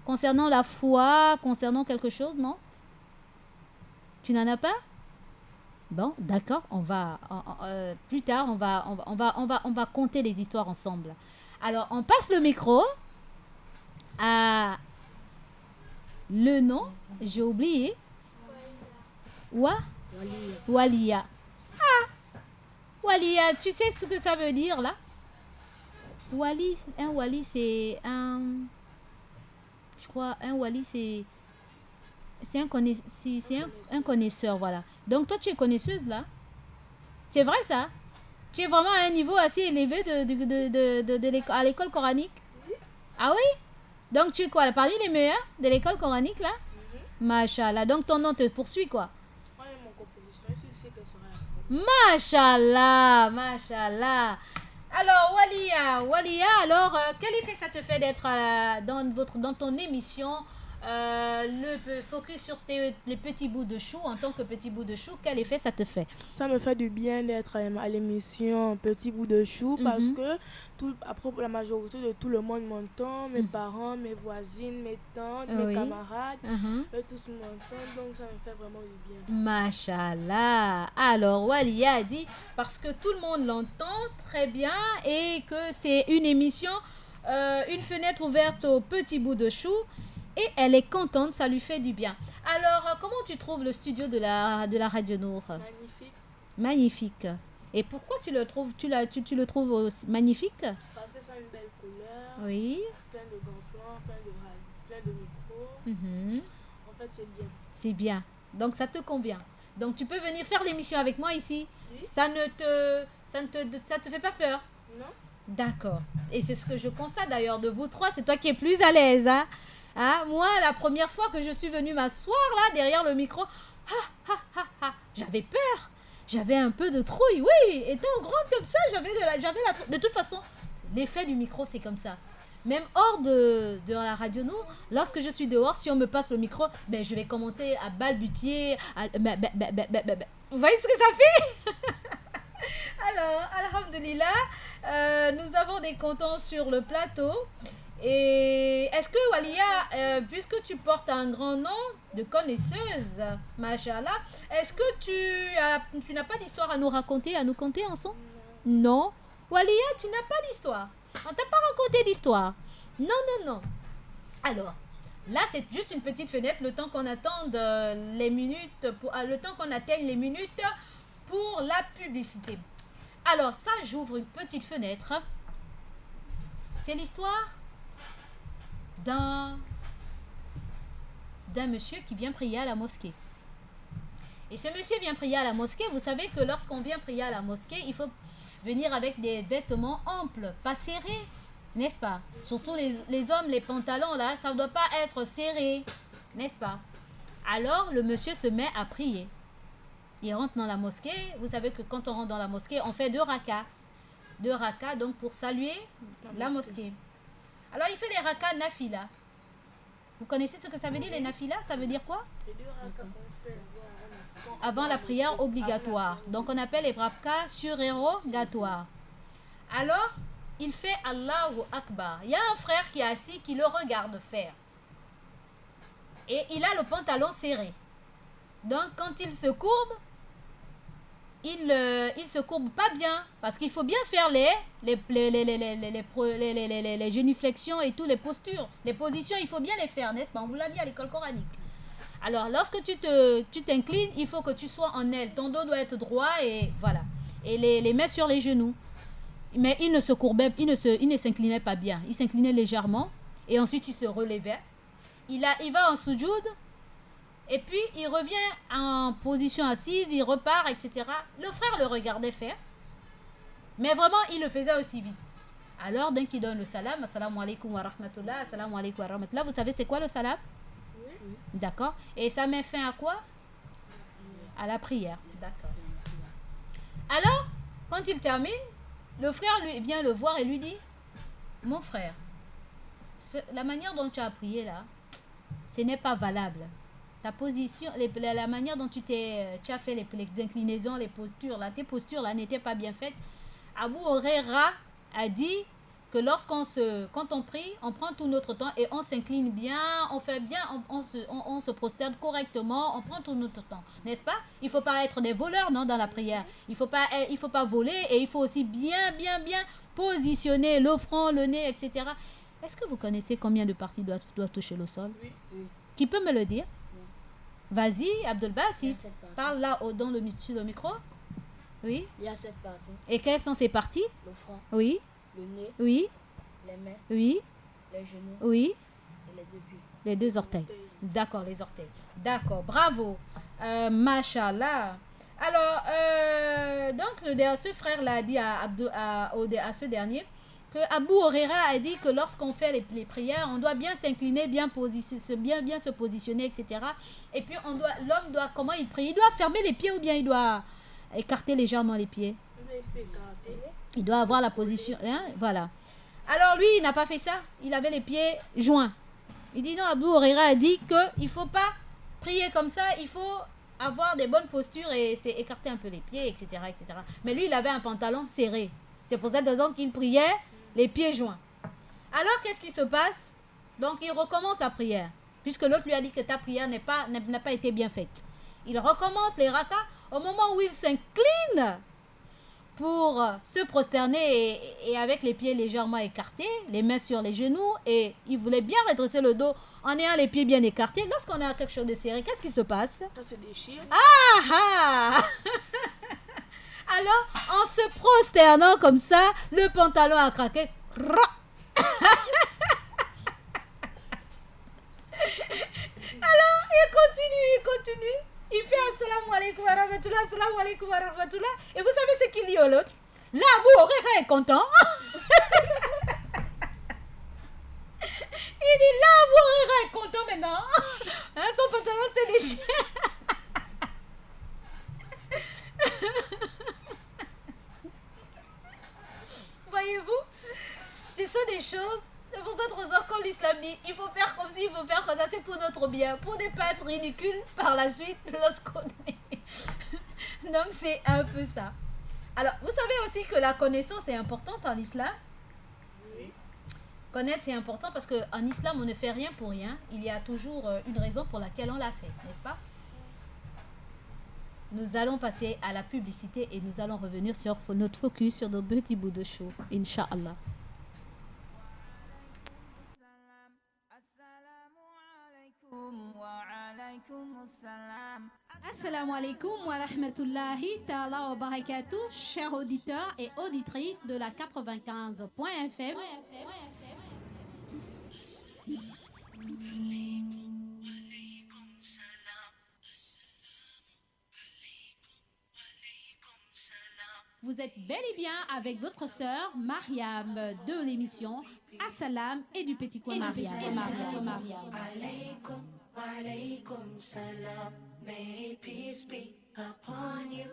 Concernant la foi, concernant quelque chose, non? Tu n'en as pas? Bon, d'accord, on va plus tard, on va compter les histoires ensemble. Alors, on passe le micro à le nom, j'ai oublié. Wa? Walia. Ah! Walia, tu sais ce que ça veut dire là? Wali, un wali c'est un... Je crois, un wali c'est un connaisseur, voilà. Donc toi tu es connaisseuse là? C'est vrai ça? Tu es vraiment à un niveau assez élevé à l'école coranique? Ah oui? Donc tu es quoi? Parmi les meilleurs de l'école coranique là? Mashallah. Donc ton nom te poursuit quoi? Moi et mon composition, je suis sûre qu'elle sera Mashallah, mashallah. Alors Walia, alors quel effet ça te fait d'être dans ton émission le focus sur les petits bouts de chou en tant que petit bout de chou, quel effet ça te fait? Ça me fait du bien d'être à l'émission Petit bout de chou parce Mhm. que après, la majorité de tout le monde m'entend, mes parents, mes voisines, mes tantes, Oui. mes camarades, Mhm. eux tous m'entendent, donc ça me fait vraiment du bien. Mashallah. Alors, Walia a dit, parce que tout le monde l'entend très bien et que c'est une émission, une fenêtre ouverte au petit bout de chou et elle est contente, ça lui fait du bien. Alors, comment tu trouves le studio de la Radio Nour? Magnifique Magnifique. Et pourquoi tu le trouves, tu le trouves aussi magnifique? parce que ça a une belle couleur, Oui. plein de gonflants, plein de micros. Mhm. En fait, c'est bien. C'est bien. Donc, ça te convient. Donc, tu peux venir faire l'émission avec moi ici. Oui. Ça te fait pas peur? Non? D'accord. Et c'est ce que je constate d'ailleurs de vous trois. C'est toi qui es plus à l'aise. Hein? Hein? Moi, la première fois que je suis venue m'asseoir là, derrière le micro, j'avais peur. J'avais un peu de trouille. Oui, étant grande comme ça, de toute façon, l'effet du micro, c'est comme ça. Même hors de la radio, nous, lorsque je suis dehors, si on me passe le micro, ben, je vais commenter à balbutier. Vous voyez ce que ça fait? Alors, alhamdulillah, nous avons des comptants sur le plateau. Et est-ce que Walia, puisque tu portes un grand nom de connaisseuse, mashallah, est-ce que tu n'as pas d'histoire à nous raconter, à nous conter ensemble? Non. Walia, tu n'as pas d'histoire. On t'a pas raconté d'histoire. Non. Alors, là, c'est juste une petite fenêtre, le temps qu'on attende les minutes, le temps qu'on atteigne les minutes pour la publicité. Alors, ça, j'ouvre une petite fenêtre. C'est l'histoire d'un monsieur qui vient prier à la mosquée. Et ce monsieur vient prier à la mosquée. Vous savez que lorsqu'on vient prier à la mosquée, il faut venir avec des vêtements amples, pas serrés, n'est-ce pas? Surtout les hommes, les pantalons, là, ça ne doit pas être serré, n'est-ce pas? Alors, le monsieur se met à prier. Il rentre dans la mosquée. Vous savez que quand on rentre dans la mosquée, on fait 2 rakas. 2 rakas, donc pour saluer la mosquée. Alors, il fait les rakas nafila. Vous connaissez ce que ça veut dire les nafila? Ça veut dire quoi? Les 2 rakas qu'on fait Avant la prière obligatoire. Donc on appelle les rakas surérogatoires. Alors, il fait Allahu Akbar. Il y a un frère qui est assis qui le regarde faire. Et il a le pantalon serré. Donc quand il se courbe, il se courbe pas bien. Parce qu'il faut bien faire les génuflexions et toutes les postures. Les positions, il faut bien les faire, n'est-ce pas? On vous l'a dit à l'école coranique. Alors, lorsque tu t'inclines, il faut que tu sois en aile. Ton dos doit être droit et voilà. Et les mains sur les genoux. Mais il ne se courbait, il ne s'inclinait pas bien. Il s'inclinait légèrement et ensuite il se relevait. Il va en soujoud et puis il revient en position assise, il repart, etc. Le frère le regardait faire. Mais vraiment, il le faisait aussi vite. Alors, dès qu'il donne le salam, assalamu alaikum wa rahmatullah, assalamu alaikum wa rahmatullah, vous savez c'est quoi le salam? D'accord. Et ça met fin à quoi? À la prière. D'accord. Alors, quand il termine, le frère lui vient le voir et lui dit, mon frère, la manière dont tu as prié là, ce n'est pas valable. Ta position, la manière dont tu as fait les inclinaisons, les postures là, tes postures là n'étaient pas bien faites. Abu Huraira a dit que quand on prie, on prend tout notre temps et on s'incline bien, on fait bien, on se prosterne correctement, on prend tout notre temps, n'est-ce pas? Il ne faut pas être des voleurs, non, dans la prière. Il faut pas voler et il faut aussi bien positionner le front, le nez, etc. Est-ce que vous connaissez combien de parties doivent toucher le sol? Oui. Qui peut me le dire? Vas-y, Abdul Basit. 7 parties. Parle là sur le micro. Oui. Il y a 7 parties. Et quelles sont ces parties? Le front, Oui, le nez, oui, les mains, oui, les genoux oui. et les 2 pieds. Les 2 orteils. D'accord, les orteils. D'accord, bravo. Mashallah. Alors, donc, ce frère-là a dit à ce dernier que Abu Huraira a dit que lorsqu'on fait les prières, on doit bien s'incliner, bien se positionner, etc. Et puis, l'homme doit, comment il prie? Il doit fermer les pieds ou bien il doit écarter légèrement les pieds? Il doit avoir la position, hein, voilà. Alors lui, il n'a pas fait ça. Il avait les pieds joints. Il dit non, Abu Huraira a dit qu'il ne faut pas prier comme ça. Il faut avoir des bonnes postures et écarter un peu les pieds, etc., etc. Mais lui, il avait un pantalon serré. C'est pour cette raison qu'il priait les pieds joints. Alors, qu'est-ce qui se passe? Donc, il recommence la prière. Puisque l'autre lui a dit que ta prière n'a pas été bien faite. Il recommence les rakas. Au moment où il s'incline pour se prosterner et avec les pieds légèrement écartés, les mains sur les genoux, et il voulait bien redresser le dos en ayant les pieds bien écartés. Lorsqu'on a quelque chose de serré, qu'est-ce qui se passe? Ça se déchire. Ah! Alors, en se prosternant comme ça, le pantalon a craqué. Alors, il continue. Il fait assalamu alaikum wa rahmatullah, assalamu alaikum wa rahmatullah. Et vous savez ce qu'il dit à l'autre? Là, Abu Huraira est content. Il dit là, Abu Huraira est content maintenant. Hein, son pantalon s'est déchiré. Voyez-vous, ce sont des choses. C'est pour cette raison quand l'islam dit il faut faire comme ci, il faut faire comme ça, c'est pour notre bien, pour ne pas être ridicule par la suite lorsqu'on est. Donc c'est un peu ça. Alors, vous savez aussi que la connaissance est importante en islam. Oui. Connaître, c'est important parce qu'en islam, on ne fait rien pour rien. Il y a toujours une raison pour laquelle on l'a fait, n'est-ce pas? Nous allons passer à la publicité et nous allons revenir sur notre focus sur nos petits bouts de show, Inch'Allah. Assalamu alaikum wa rahmatullahi ta'ala wa barakatuh, chers auditeurs et auditrices de la 95.fm. Vous êtes bel et bien avec votre sœur Mariam de l'émission Assalam et du petit coin Mariam. Alaikum, wa alaikum salam. May peace be upon you,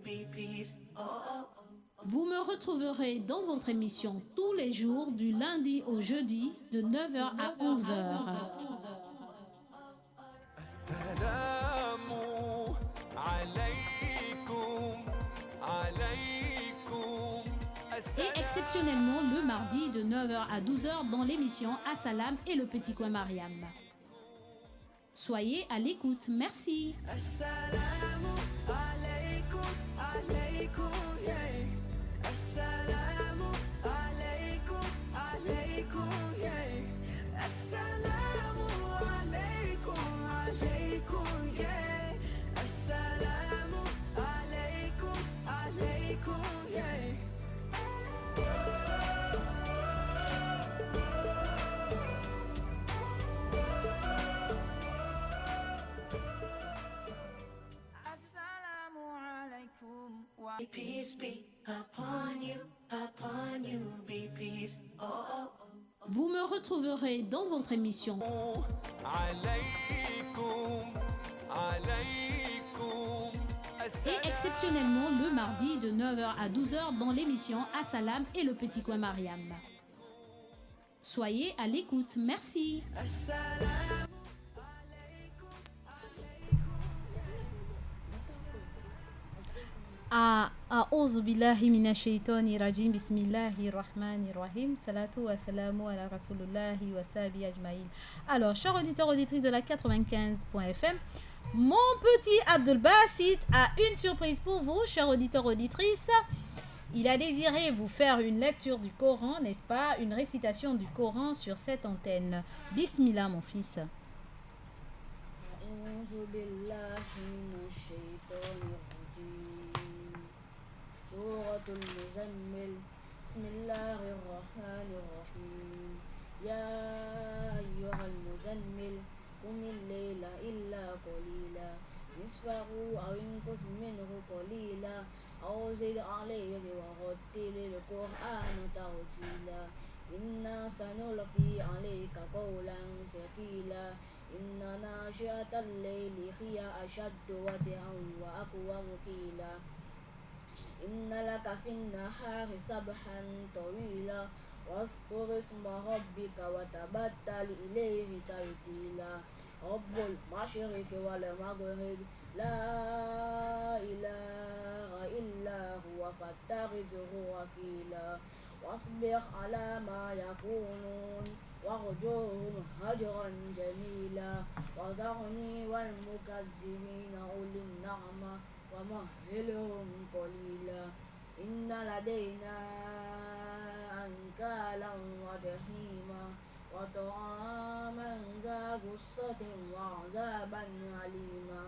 be peace. Oh, oh, oh. Vous me retrouverez dans votre émission tous tous les jours du lundi au jeudi de 9 heures à 11 heures. Et exceptionnellement le mardi de 9 heures à 12 heures dans l'émission Assalam et le Petit Coin Mariam. Soyez à l'écoute. Merci. Assalamu alaikum, alaikum, yeah. Assalamu alaikum, alaikum, yeah. Assalamu alaikum, alaikum, yeah. Assalamu alaikum, alaikum, yeah. Assalamu alaikum wa Peace be upon you, be peace. Oh, oh, oh. Vous me retrouverez dans votre émission et exceptionnellement le mardi de 9 heures à 12 heures dans l'émission Assalam et le Petit Coin Mariam. Soyez à l'écoute. Merci. أعوذ بالله من الشيطان الرجيم بسم الله الرحمن الرحيم صلاة والسلام على رسول الله وصحبه أجمعين. Alors, chers auditeurs auditrices de la 95.fm, mon petit Abdul Basit a une surprise pour vous, chers auditeurs auditrices. Il a désiré vous faire une lecture du Coran, n'est-ce pas? Une récitation du Coran sur cette antenne. Bismillah, mon fils. أعوذ بالله من الشيطان الرجيم سورة المزمل بسم الله الرحمن الرحيم يا أيها المزمل قم الليل إلا قليلا نصفه أو انقص منه قليلا أو زد عليه ورتل القرآن ترتيلا إنا سنلقي عليك قولا ثقيلا إن ناشئة الليل هي أشد وطئا وأقوم قيلا إن لك في النهار سبحا طويلا واذكر اسم ربك وتبتل إليه تبتيلا رب المشرق والمغرب لا إله إلا هو فاتخذه وكيلا واصبر على ما يقولون وارجوهم هجرا جميلا وذرني والمكذبين أولي النعمة ومهلهم قليلا إن لدينا أنكالا وجحيما وطعاما ذا غصة وعذابا أليما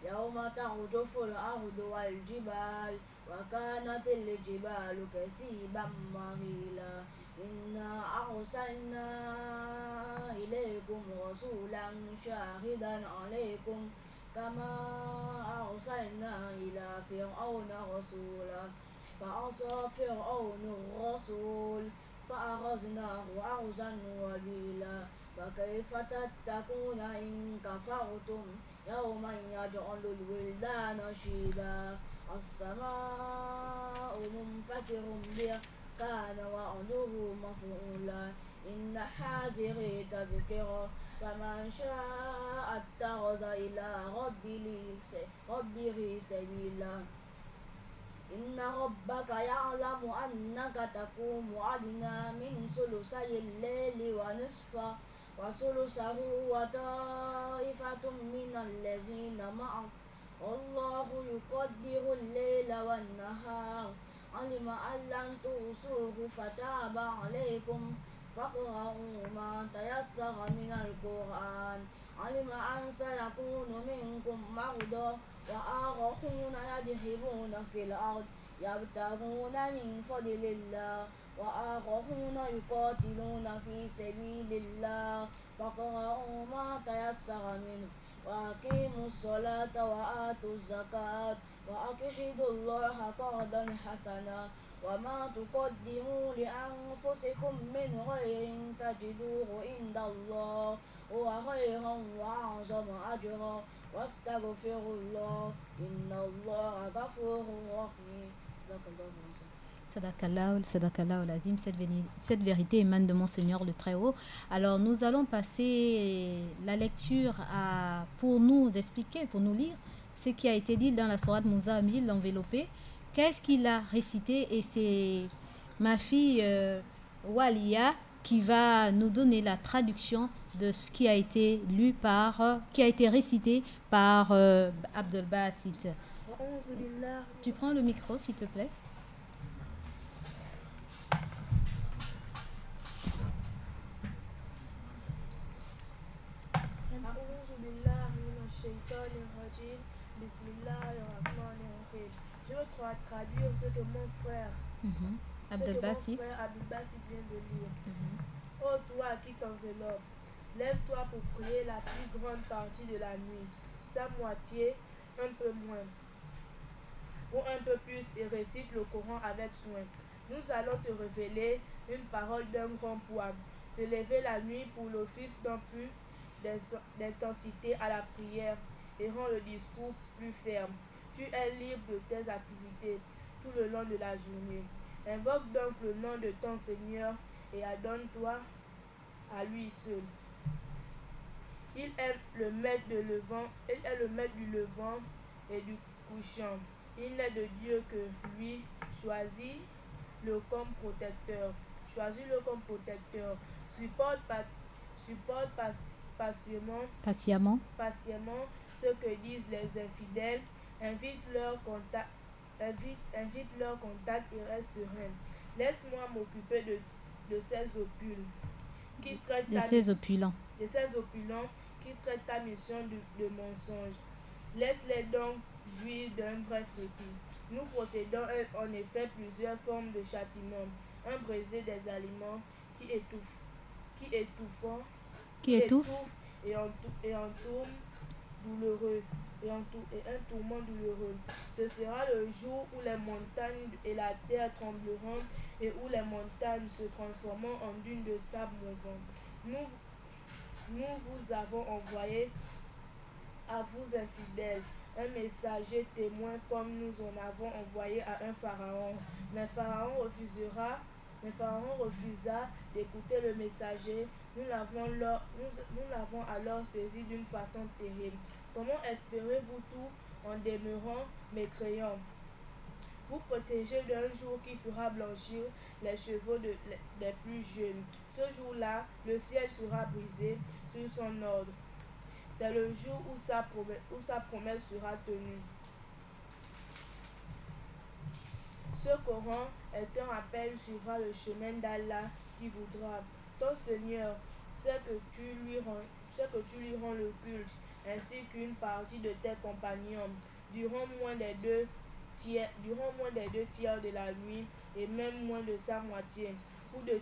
يوم ترجف الأرض والجبال وكانت الجبال كثيبا مهيلا إنا أرسلنا إليكم رسولا شاهدا عليكم كما أرسلنا إلى فرعون رسولا فعصى فرعون الرسول فأخذناه أخذا وبيلا فكيف تتقون إن كفرتم يوما يجعل الولدان شيبا السماء منفطر به كان وعده مفعولا إن هذه تذكرة فمن شاء اتخذ إلى ربه سبيلا إن ربك يعلم أنك تقوم أدنى من ثلثي الليل ونصفه وثلثه وطائفة من الذين معك والله يقدر الليل والنهار علم أن لن تحصوه فتاب عليكم فاقرؤوا ما تيسر من القرآن علم أن سيكون منكم مرضى وآخرون يذهبون في الأرض يبتغون من فضل الله وآخرون يقاتلون في سبيل الله فاقرؤوا ما تيسر منه وأقيموا الصلاة وآتوا الزكاة وأقرضوا الله قرضا حسنا وما تقدموا لأنفسكم من خير تجدوه عند الله هو خيرا وأعظم أجرا واستغفروا الله إن الله غفور رحيم. Sadakallah Lazim, cette vérité émane de mon Seigneur le Très-Haut. Alors nous allons passer la lecture pour nous expliquer, pour nous lire ce qui a été dit dans la sourate Muzammil, l'enveloppé. Qu'est-ce qu'il a récité? Et c'est ma fille Walia qui va nous donner la traduction de ce qui a été lu qui a été récité par Abdel Basit. Tu prends le micro s'il te plaît. Je veux traduire ce que mon frère Abdel Basit vient de lire. Ô toi qui t'enveloppe, lève-toi pour prier la plus grande partie de la nuit, sa moitié, un peu moins, ou un peu plus, et récite le Coran avec soin. Nous allons te révéler une parole d'un grand poids. Se lever la nuit pour l'office d'un plus d'intensité à la prière et rend le discours plus ferme. Tu es libre de tes activités tout le long de la journée. Invoque donc le nom de ton Seigneur et adonne-toi à lui seul. Il est le maître du levant et du couchant. Il n'est de Dieu que lui. Choisis-le comme protecteur. Supporte patiemment ce que disent les infidèles. Invite leur contact et reste serein. Laisse-moi m'occuper de ces opulents qui traitent ta mission de mensonge. Laisse-les donc jouir d'un bref répit. Nous possédons en effet plusieurs formes de châtiment. Un baiser des aliments qui étouffe et un tourment douloureux. Ce sera le jour où les montagnes et la terre trembleront et où les montagnes se transformeront en dunes de sable mouvant. Nous vous avons envoyé à vous infidèles un messager témoin comme nous en avons envoyé à un pharaon. Mais Pharaon refusa d'écouter le messager. Nous l'avons alors saisi d'une façon terrible. Comment espérez-vous tout en demeurant mécréants? Vous protégez d'un jour qui fera blanchir les cheveux des plus jeunes. Ce jour-là, le ciel sera brisé sur son ordre. C'est le jour où sa promesse sera tenue. Ce Coran est un appel suivra le chemin d'Allah qui voudra. Ton Seigneur sait que tu lui rends le culte, ainsi qu'une partie de tes compagnons, durant moins des deux tiers de la nuit, et même moins de sa moitié, ou de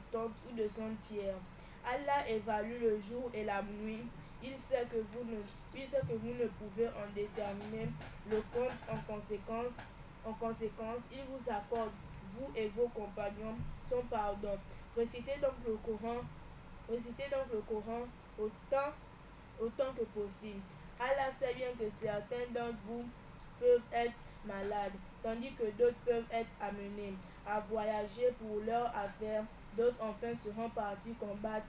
son tiers. Allah évalue le jour et la nuit. Il sait que vous ne pouvez en déterminer le compte. En conséquence, il vous accorde, vous et vos compagnons, son pardon. Récitez donc le Coran autant que possible. Allah sait bien que certains d'entre vous peuvent être malades, tandis que d'autres peuvent être amenés à voyager pour leurs affaires. D'autres enfin seront partis combattre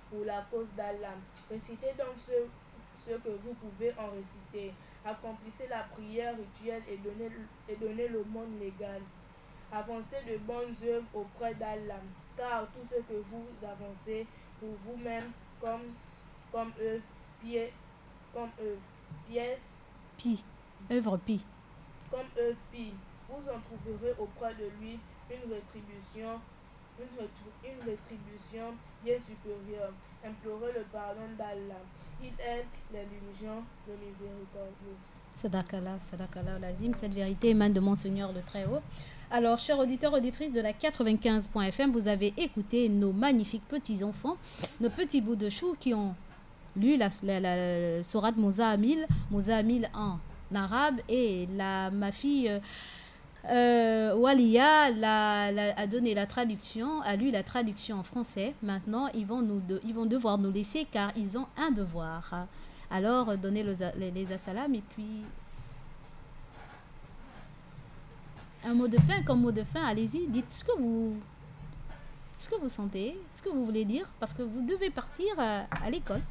pour la cause d'Allah. Récitez donc ce que vous pouvez en réciter. Accomplissez la prière rituelle et donnez le monde légal. Avancez de bonnes œuvres auprès d'Allah, car tout ce que vous avancez pour vous-même comme œuvre pie, vous en trouverez auprès de lui une rétribution bien supérieure. Implorez le pardon d'Allah. Il est l'indulgent, le miséricordieux. Sadakallah Lazim, cette vérité émane de mon Seigneur le Très-Haut. Alors, chers auditeurs, auditrices de la 95.fm, vous avez écouté nos magnifiques petits-enfants, nos petits bouts de chou qui ont lu la sourate Muzammil en arabe, et ma fille Walia a donné la traduction, a lu la traduction en français. Maintenant, ils vont devoir nous laisser car ils ont un devoir. Alors, donnez les assalam et puis... Un mot de fin, comme mot de fin, allez-y, dites ce que vous sentez, ce que vous voulez dire, parce que vous devez partir à l'école.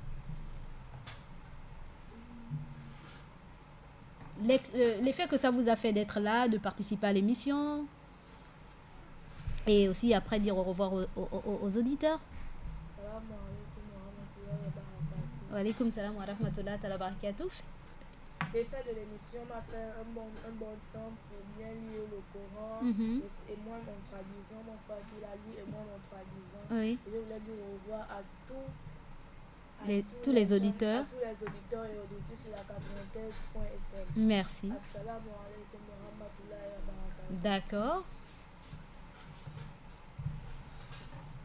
L'effet que ça vous a fait d'être là, de participer à l'émission, et aussi après dire au revoir aux auditeurs. Salam alaikum wa rahmatullahi wa barakatuh. Wa alaykoum salam wa rahmatullahi wa barakatuh. L'effet de l'émission m'a fait un bon temps pour bien lire le Coran Mhm. et moi mon traduisant, mon frère qui l'a lu et moi mon traduisant. Oui. Et je voulais dire au revoir à tous Tous les auditeurs. À tous les auditeurs et auditrices sur la 95.fm. Merci. Assalamu alaikum wa rahmatullahi wa barakatuh. D'accord.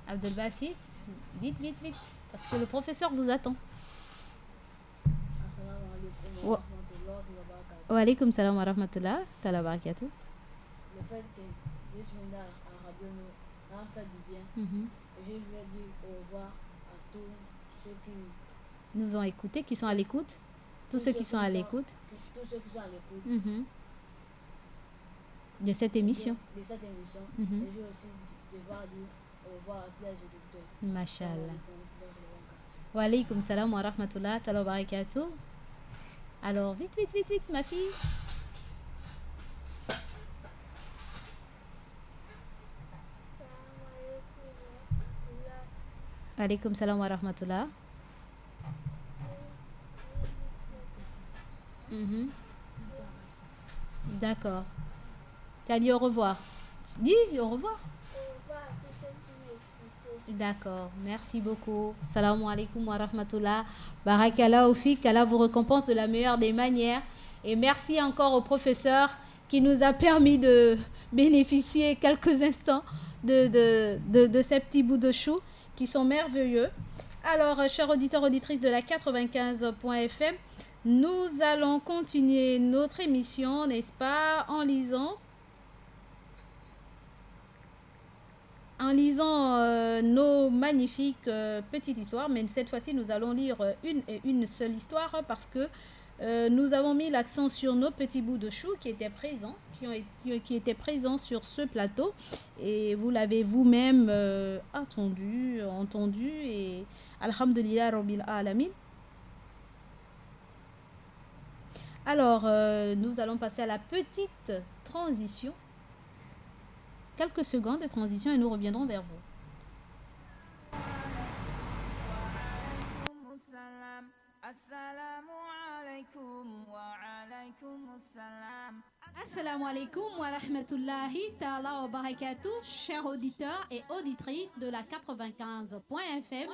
Abdelbasit, vite, parce que le professeur vous attend. Assalamu alaikum wa Wa- rahmatullahi wa barakatuh. Wa alaykoum salam wa rahmatullahi wa barakatuh. Le fait que je suis venu à Radio nous a fait du bien. Mhm. Et je voulais dire au revoir à tous ceux qui Nous ont écoutés, qui sont à l'écoute. Tous ceux qui sont à l'écoute tous ceux qui sont à l'écoute mhm, de cette émission. de cette émission. Mhm. Et je vais aussi devoir dire au revoir à tous les auditeurs. Mashallah. Wa alaykoum salam wa rahmatullahi wa barakatuh. Alors, vite, ma fille. Assalamu alaikum wa rahmatullahi. Wa alaykoum salam wa rahmatullah. Mhm. D'accord. Tu as dit au revoir. Dis au revoir. Au revoir à tous ceux qui m'écoutent. D'accord, merci beaucoup. Salam alaikum wa rahmatullah. Barakallah au fik, qu'Allah vous récompense de la meilleure des manières. Et merci encore au professeur qui nous a permis de bénéficier quelques instants de ces petits bouts de chou qui sont merveilleux. Alors, chers auditeurs, auditrices de la 95.fm, nous allons continuer notre émission, n'est-ce pas, en lisant nos magnifiques petites histoires, mais cette fois-ci nous allons lire une seule histoire parce que nous avons mis l'accent sur nos petits bouts de chou qui étaient présents, qui étaient présents sur ce plateau, et vous l'avez vous-même entendu, et alhamdulillah rabbil alamin. Alors nous allons passer à la petite transition. Quelques secondes de transition et nous reviendrons vers vous. Assalamu alaikum wa rahmatullahi ta'ala wa barakatuh, chers auditeurs et auditrices de la 95.fm.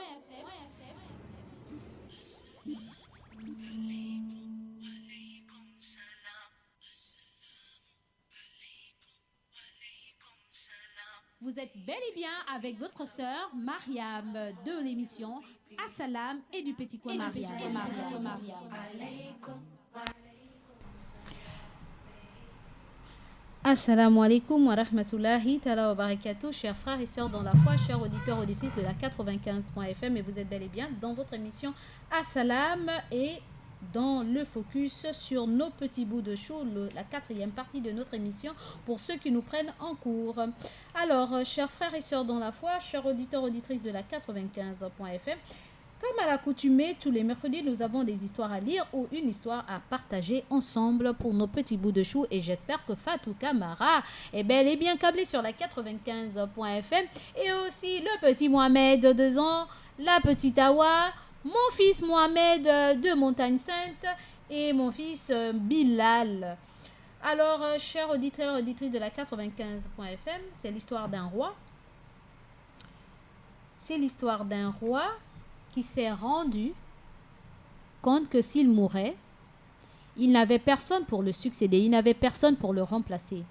Vous êtes bel et bien avec votre sœur Mariam de l'émission Assalam et du petit coin Mariam. Assalamu alaikum wa rahmatullahi ta'ala wa barakatuh, chers frères et sœurs dans la foi, chers auditeurs auditrices de la 95.fm, et vous êtes bel et bien dans votre émission Assalam et dans le focus sur nos petits bouts de chou, la quatrième partie de notre émission pour ceux qui nous prennent en cours. Alors, chers frères et sœurs dans la foi, chers auditeurs auditrices de la 95.fm, comme à l'accoutumée, tous les mercredis, nous avons des histoires à lire ou une histoire à partager ensemble pour nos petits bouts de chou. Et j'espère que Fatou Kamara est bel et bien câblé sur la 95.fm. Et aussi le petit Mohamed de 2 ans, la petite Awa, mon fils Mohamed de Montagne Sainte et mon fils Bilal. Alors, chers auditeurs et auditrices de la 95.fm, c'est l'histoire d'un roi. C'est l'histoire d'un roi qui s'est rendu compte que s'il mourait, il n'avait personne pour le succéder, il n'avait personne pour le remplacer.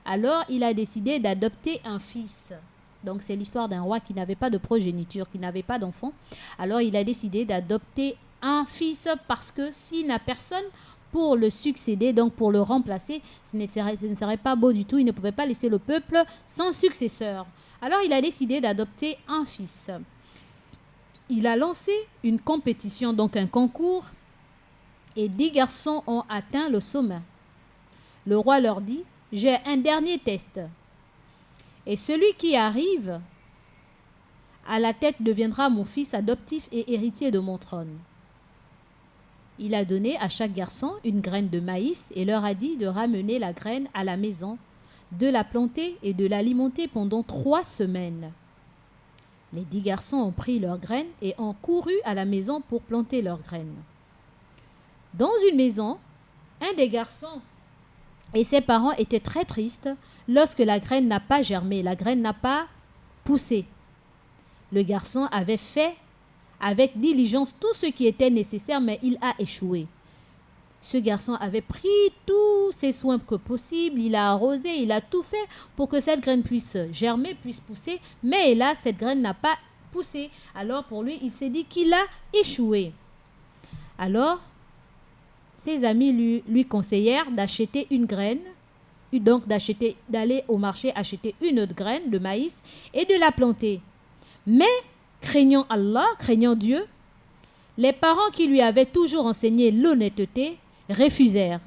Alors, il a décidé d'adopter un fils. Donc, c'est l'histoire d'un roi qui n'avait pas de progéniture, qui n'avait pas d'enfant. Alors, il a décidé d'adopter un fils parce que s'il n'a personne pour le succéder, donc pour le remplacer, ce ne serait pas beau du tout. Il ne pouvait pas laisser le peuple sans successeur. Alors, il a décidé d'adopter un fils. Il a lancé une compétition, donc un concours, et 10 garçons ont atteint le sommet. Le roi leur dit « j'ai un dernier test. Et celui qui arrive à la tête deviendra mon fils adoptif et héritier de mon trône. Il a donné à chaque garçon une graine de maïs et leur a dit de ramener la graine à la maison, de la planter et de l'alimenter pendant 3 semaines. Les 10 garçons ont pris leurs graines et ont couru à la maison pour planter leurs graines. Dans une maison, un des garçons et ses parents étaient très tristes lorsque la graine n'a pas germé, la graine n'a pas poussé. Le garçon avait fait avec diligence tout ce qui était nécessaire, mais il a échoué. Ce garçon avait pris tous ses soins que possible, il a arrosé, il a tout fait pour que cette graine puisse germer, puisse pousser, mais hélas, cette graine n'a pas poussé. Alors pour lui, il s'est dit qu'il a échoué. Alors, ses amis lui conseillèrent d'acheter une graine, donc d'aller au marché acheter une autre graine de maïs et de la planter. Mais, craignant Allah, craignant Dieu, les parents qui lui avaient toujours enseigné l'honnêteté refusèrent.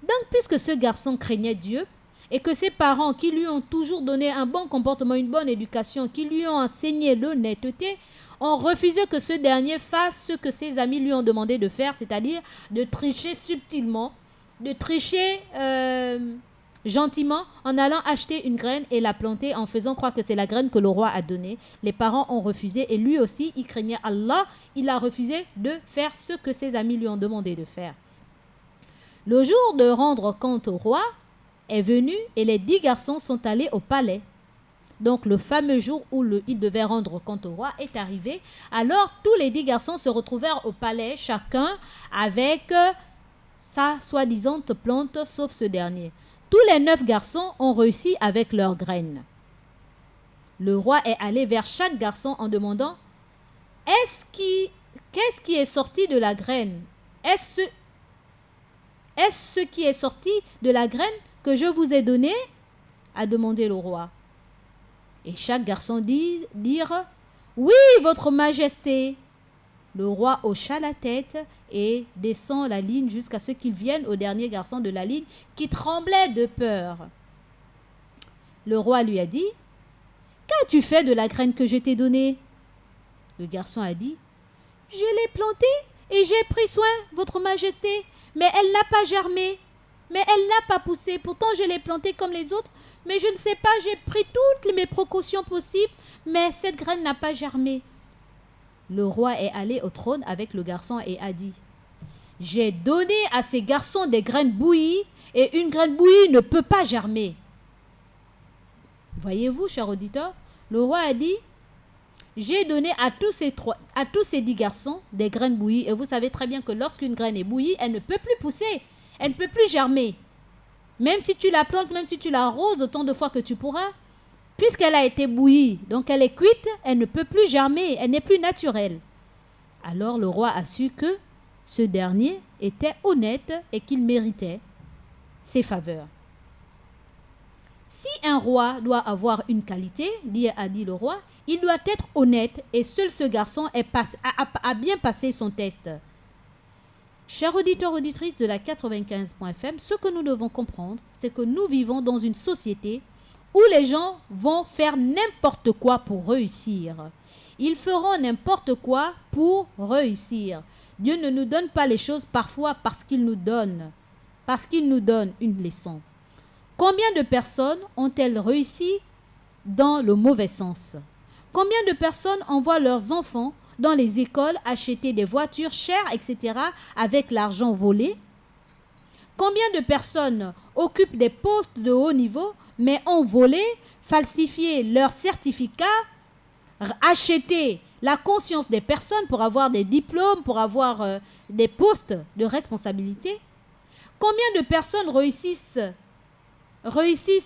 Donc, puisque ce garçon craignait Dieu et que ses parents qui lui ont toujours donné un bon comportement, une bonne éducation, qui lui ont enseigné l'honnêteté, ont refusé que ce dernier fasse ce que ses amis lui ont demandé de faire, c'est-à-dire de tricher subtilement, de tricher gentiment en allant acheter une graine et la planter en faisant croire que c'est la graine que le roi a donnée. Les parents ont refusé et lui aussi, il craignait Allah, il a refusé de faire ce que ses amis lui ont demandé de faire. Le jour de rendre compte au roi est venu et les 10 garçons sont allés au palais. Donc le fameux jour où il devait rendre compte au roi est arrivé. Alors tous les 10 garçons se retrouvèrent au palais, chacun avec sa soi-disant plante, sauf ce dernier. Tous les 9 garçons ont réussi avec leurs graines. Le roi est allé vers chaque garçon en demandant « Qu'est-ce qui est sorti de la graine? Est-ce ce qui est sorti de la graine que je vous ai donné ?» a demandé le roi. Et chaque garçon dirent « Oui, votre majesté !» Le roi hocha la tête et descend la ligne jusqu'à ce qu'il vienne au dernier garçon de la ligne qui tremblait de peur. Le roi lui a dit « Qu'as-tu fait de la graine que je t'ai donnée ?» Le garçon a dit « Je l'ai plantée et j'ai pris soin, votre majesté, mais elle n'a pas germé, mais elle n'a pas poussé. Pourtant, je l'ai plantée comme les autres, mais je ne sais pas, j'ai pris toutes mes précautions possibles, mais cette graine n'a pas germé. » Le roi est allé au trône avec le garçon et a dit « J'ai donné à ces garçons des graines bouillies et une graine bouillie ne peut pas germer. » Voyez-vous, cher auditeur, le roi a dit « J'ai donné à tous ces 10 garçons des graines bouillies. » Et vous savez très bien que lorsqu'une graine est bouillie, elle ne peut plus pousser, elle ne peut plus germer. Même si tu la plantes, même si tu l'arroses autant de fois que tu pourras, puisqu'elle a été bouillie, donc elle est cuite, elle ne peut plus germer, elle n'est plus naturelle. Alors le roi a su que ce dernier était honnête et qu'il méritait ses faveurs. Si un roi doit avoir une qualité, a dit le roi, il doit être honnête et seul ce garçon a bien passé son test. Chers auditeurs, auditrices de la 95.fm, ce que nous devons comprendre, c'est que nous vivons dans une société où les gens vont faire n'importe quoi pour réussir. Ils feront n'importe quoi pour réussir. Dieu ne nous donne pas les choses parfois parce qu'il nous donne une leçon. Combien de personnes ont-elles réussi dans le mauvais sens? Combien de personnes envoient leurs enfants dans les écoles acheter des voitures chères, etc., avec l'argent volé? Combien de personnes occupent des postes de haut niveau mais ont volé, falsifié leurs certificats, acheté la conscience des personnes pour avoir des diplômes, pour avoir des postes de responsabilité? Combien de personnes réussissent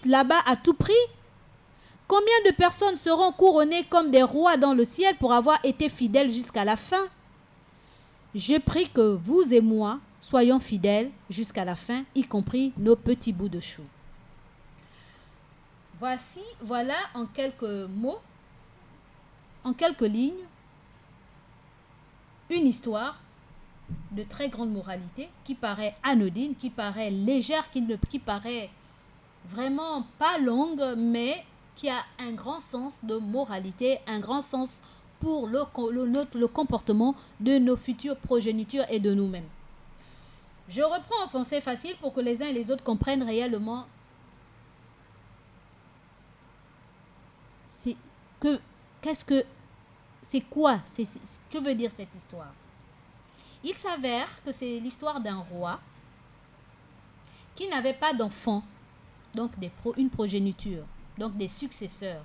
là-bas à tout prix? Combien de personnes seront couronnées comme des rois dans le ciel pour avoir été fidèles jusqu'à la fin? Je prie que vous et moi soyons fidèles jusqu'à la fin, y compris nos petits bouts de chou. Voilà en quelques mots, en quelques lignes, une histoire de très grande moralité qui paraît anodine, qui paraît légère, qui paraît vraiment pas longue, mais qui a un grand sens de moralité, un grand sens pour le comportement de nos futures progénitures et de nous-mêmes. Je reprends en français facile pour que les uns et les autres comprennent réellement que veut dire cette histoire. Il s'avère que c'est l'histoire d'un roi qui n'avait pas d'enfants, donc une progéniture, donc des successeurs.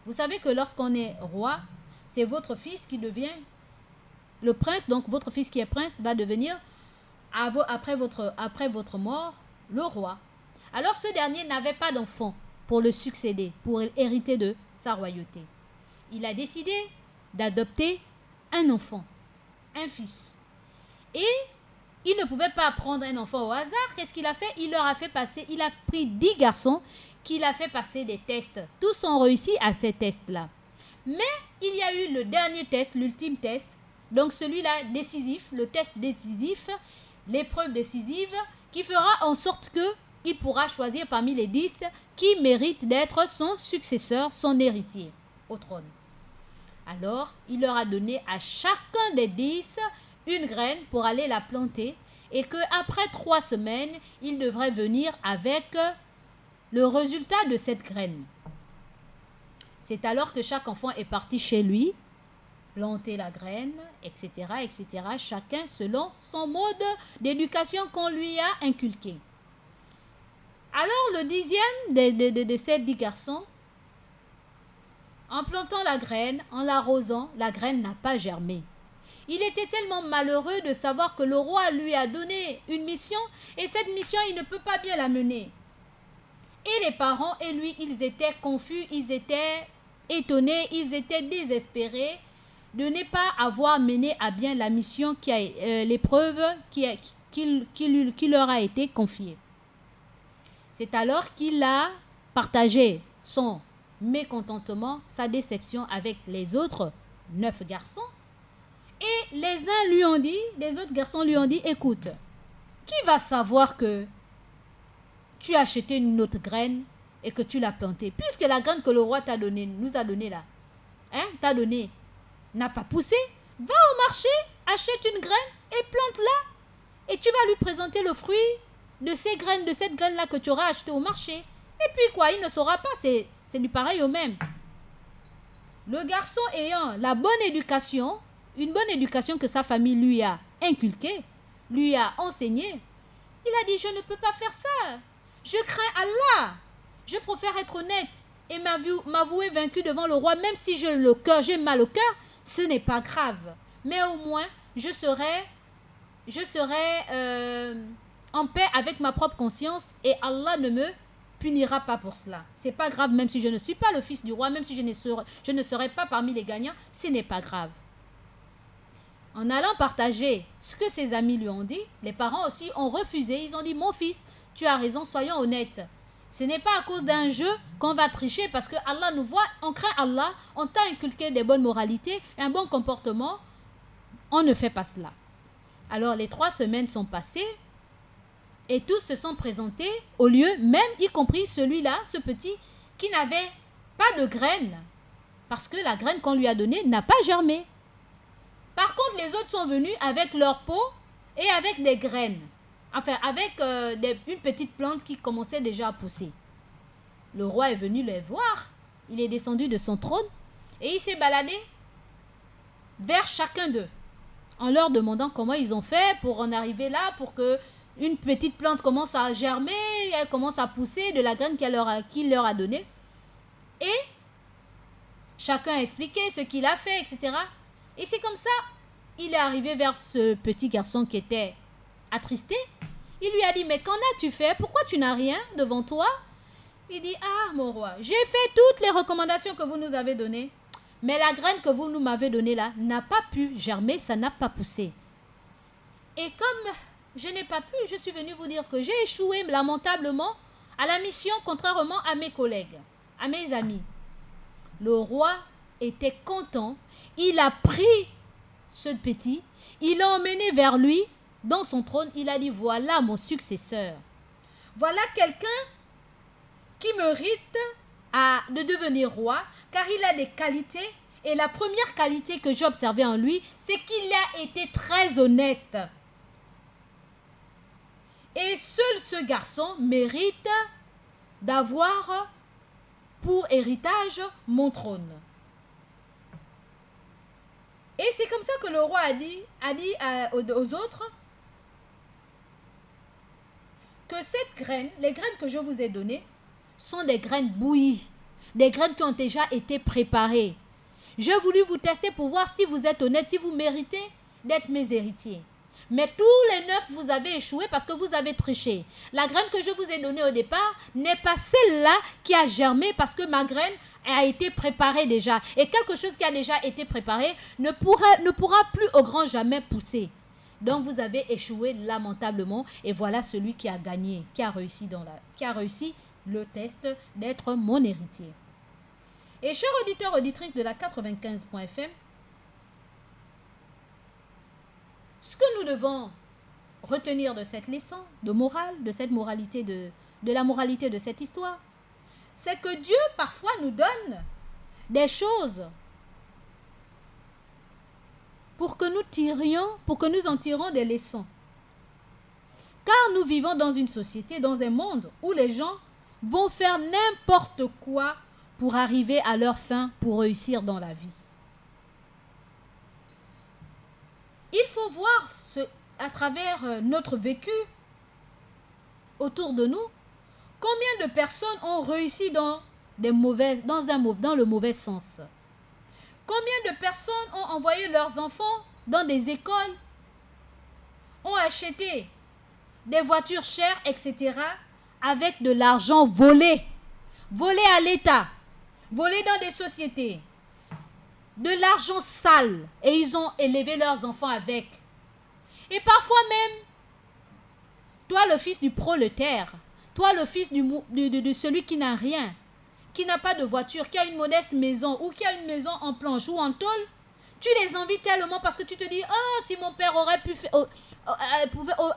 Vous savez que lorsqu'on est roi, c'est votre fils qui devient le prince, donc votre fils qui est prince va devenir, après votre mort, le roi. Alors ce dernier n'avait pas d'enfant pour le succéder, pour hériter de sa royauté. Il a décidé d'adopter un enfant, un fils. Et il ne pouvait pas prendre un enfant au hasard. Qu'est-ce qu'il a fait? Il a pris 10 garçons qu'il a fait passer des tests. Tous ont réussi à ces tests-là. Mais il y a eu le dernier test, l'ultime test. Donc celui-là décisif, le test décisif, l'épreuve décisive, qui fera en sorte qu'il pourra choisir parmi les 10 qui méritent d'être son successeur, son héritier au trône. Alors, il leur a donné à chacun des 10 une graine pour aller la planter et qu'après 3 semaines, il devrait venir avec le résultat de cette graine. C'est alors que chaque enfant est parti chez lui, planter la graine, etc., etc., chacun selon son mode d'éducation qu'on lui a inculqué. Alors, le 10e de ces 10 garçons, en plantant la graine, en l'arrosant, la graine n'a pas germé. Il était tellement malheureux de savoir que le roi lui a donné une mission et cette mission, il ne peut pas bien la mener. Et les parents et lui, ils étaient confus, ils étaient étonnés, ils étaient désespérés de ne pas avoir mené à bien la mission, l'épreuve qui leur a été confiée. C'est alors qu'il a partagé son mécontentement, sa déception avec les autres 9 garçons. Et les autres garçons lui ont dit, écoute, qui va savoir que tu as acheté une autre graine et que tu l'as plantée, puisque la graine que le roi nous a donnée là, n'a pas poussé, va au marché, achète une graine et plante-la. Et tu vas lui présenter le fruit de cette graine-là que tu auras achetée au marché. Et puis quoi, il ne saura pas, c'est du pareil au même. Le garçon ayant la bonne éducation, une bonne éducation que sa famille lui a inculquée, lui a enseignée, il a dit, je ne peux pas faire ça. Je crains Allah. Je préfère être honnête et m'avouer vaincu devant le roi, même si j'ai mal au cœur, ce n'est pas grave. Mais au moins, je serai en paix avec ma propre conscience et Allah ne me punira pas pour cela. C'est pas grave, même si je ne suis pas le fils du roi, même si je ne serai pas parmi les gagnants, ce n'est pas grave. En allant partager ce que ses amis lui ont dit, les parents aussi ont refusé. Ils ont dit, mon fils, tu as raison, soyons honnêtes. Ce n'est pas à cause d'un jeu qu'on va tricher parce que Allah nous voit, on craint Allah, on t'a inculqué des bonnes moralités, un bon comportement. On ne fait pas cela. Alors les 3 semaines sont passées et tous se sont présentés au lieu, même y compris celui-là, ce petit, qui n'avait pas de graine parce que la graine qu'on lui a donnée n'a pas germé. Par contre, les autres sont venus avec leur peau et avec des graines. Enfin, avec une petite plante qui commençait déjà à pousser. Le roi est venu les voir. Il est descendu de son trône et il s'est baladé vers chacun d'eux en leur demandant comment ils ont fait pour en arriver là, pour que une petite plante commence à germer, elle commence à pousser de la graine qu'il leur a donnée. Et chacun a expliqué ce qu'il a fait, etc. Et c'est comme ça, il est arrivé vers ce petit garçon qui était attristé. Il lui a dit, mais qu'en as-tu fait? Pourquoi tu n'as rien devant toi? Il dit, ah mon roi, j'ai fait toutes les recommandations que vous nous avez données. Mais la graine que vous nous m'avez donnée là n'a pas pu germer, ça n'a pas poussé. Et comme je n'ai pas pu, je suis venu vous dire que j'ai échoué lamentablement à la mission, contrairement à mes collègues, à mes amis. Le roi était content. Il a pris ce petit, il l'a emmené vers lui dans son trône. Il a dit, voilà mon successeur. Voilà quelqu'un qui mérite de devenir roi, car il a des qualités. Et la première qualité que j'ai observée en lui, c'est qu'il a été très honnête. Et seul ce garçon mérite d'avoir pour héritage mon trône. Et c'est comme ça que le roi a dit aux autres que cette graine, les graines que je vous ai données, sont des graines bouillies, des graines qui ont déjà été préparées. J'ai voulu vous tester pour voir si vous êtes honnête, si vous méritez d'être mes héritiers. Mais tous les 9, vous avez échoué parce que vous avez triché. La graine que je vous ai donnée au départ n'est pas celle-là qui a germé parce que ma graine a été préparée déjà. Et quelque chose qui a déjà été préparé ne pourra plus au grand jamais pousser. Donc vous avez échoué lamentablement. Et voilà celui qui a gagné, qui a réussi le test d'être mon héritier. Et chers auditeurs, auditrices de la 95.fm, ce que nous devons retenir de cette leçon de morale, de cette moralité, de la moralité de cette histoire, c'est que Dieu parfois nous donne des choses pour que nous en tirons des leçons. Car nous vivons dans une société, dans un monde où les gens vont faire n'importe quoi pour arriver à leur fin, pour réussir dans la vie. Il faut voir à travers notre vécu autour de nous, combien de personnes ont réussi dans le mauvais sens. Combien de personnes ont envoyé leurs enfants dans des écoles, ont acheté des voitures chères, etc., avec de l'argent volé à l'État, volé dans des sociétés, de l'argent sale, et ils ont élevé leurs enfants avec. Et parfois même, toi le fils du prolétaire, toi le fils de celui qui n'a rien, qui n'a pas de voiture, qui a une modeste maison ou qui a une maison en planche ou en tôle, tu les envies tellement parce que tu te dis « Oh, si mon père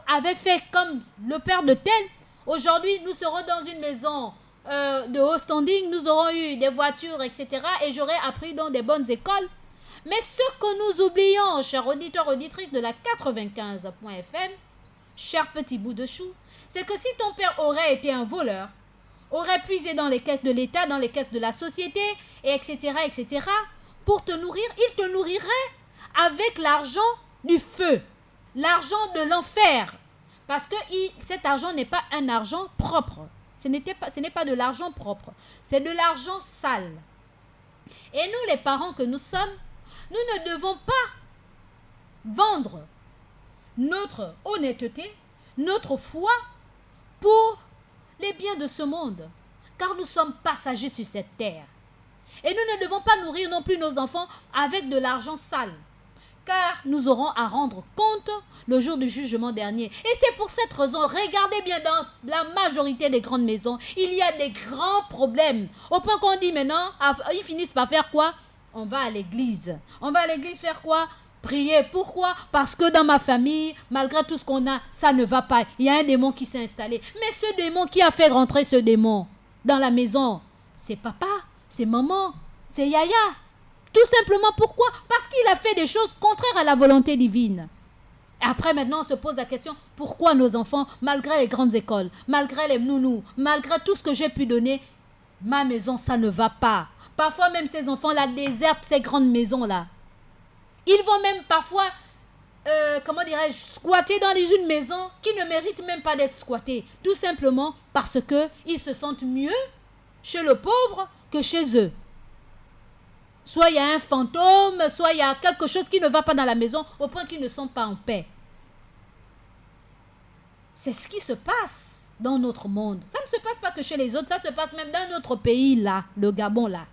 avait fait comme le père de tel, aujourd'hui nous serons dans une maison de haut standing, nous aurons eu des voitures, etc. et j'aurais appris dans des bonnes écoles. » Mais ce que nous oublions, chers auditeurs, auditrices de la 95.fm, chers petits bouts de chou, c'est que si ton père aurait été un voleur, aurait puisé dans les caisses de l'État, dans les caisses de la société, et etc., pour te nourrir, il te nourrirait avec l'argent du feu, l'argent de l'enfer. Parce que cet argent n'est pas un argent propre. Ce n'est pas de l'argent propre, c'est de l'argent sale. Et nous, les parents que nous sommes, nous ne devons pas vendre notre honnêteté, notre foi pour les biens de ce monde. Car nous sommes passagers sur cette terre. Et nous ne devons pas nourrir non plus nos enfants avec de l'argent sale. Car nous aurons à rendre compte le jour du jugement dernier. Et c'est pour cette raison, regardez bien dans la majorité des grandes maisons, il y a des grands problèmes. Au point qu'on dit maintenant, ils finissent par faire quoi? On va à l'église. On va à l'église faire quoi? Prier. Pourquoi? Parce que dans ma famille, malgré tout ce qu'on a, ça ne va pas. Il y a un démon qui s'est installé. Mais ce démon, qui a fait rentrer ce démon dans la maison? C'est papa, c'est maman, c'est Yaya. Tout simplement pourquoi? Parce qu'il a fait des choses contraires à la volonté divine. Et après maintenant on se pose la question, pourquoi nos enfants, malgré les grandes écoles, malgré les nounous, malgré tout ce que j'ai pu donner, ma maison ça ne va pas. Parfois même ces enfants-là désertent ces grandes maisons-là. Ils vont même parfois, squatter dans une maison qui ne mérite même pas d'être squattée. Tout simplement parce qu'ils se sentent mieux chez le pauvre que chez eux. Soit il y a un fantôme, soit il y a quelque chose qui ne va pas dans la maison au point qu'ils ne sont pas en paix. C'est ce qui se passe dans notre monde. Ça ne se passe pas que chez les autres, ça se passe même dans notre pays là, le Gabon là.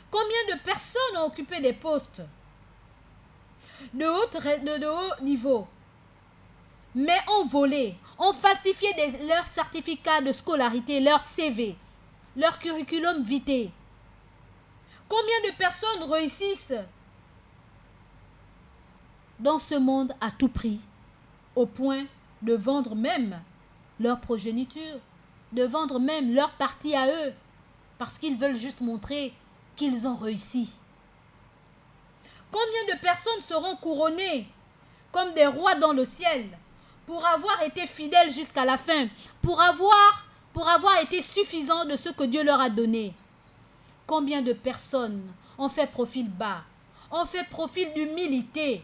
Combien de personnes ont occupé des postes de haut niveau, mais ont volé, ont falsifié leurs certificats de scolarité, leur CV, leur curriculum vitae. Combien de personnes réussissent dans ce monde à tout prix, au point de vendre même leur progéniture, de vendre même leur partie à eux, parce qu'ils veulent juste montrer qu'ils ont réussi. Combien de personnes seront couronnées comme des rois dans le ciel pour avoir été fidèles jusqu'à la fin, pour avoir été suffisants de ce que Dieu leur a donné? Combien de personnes ont fait profil bas, ont fait profil d'humilité,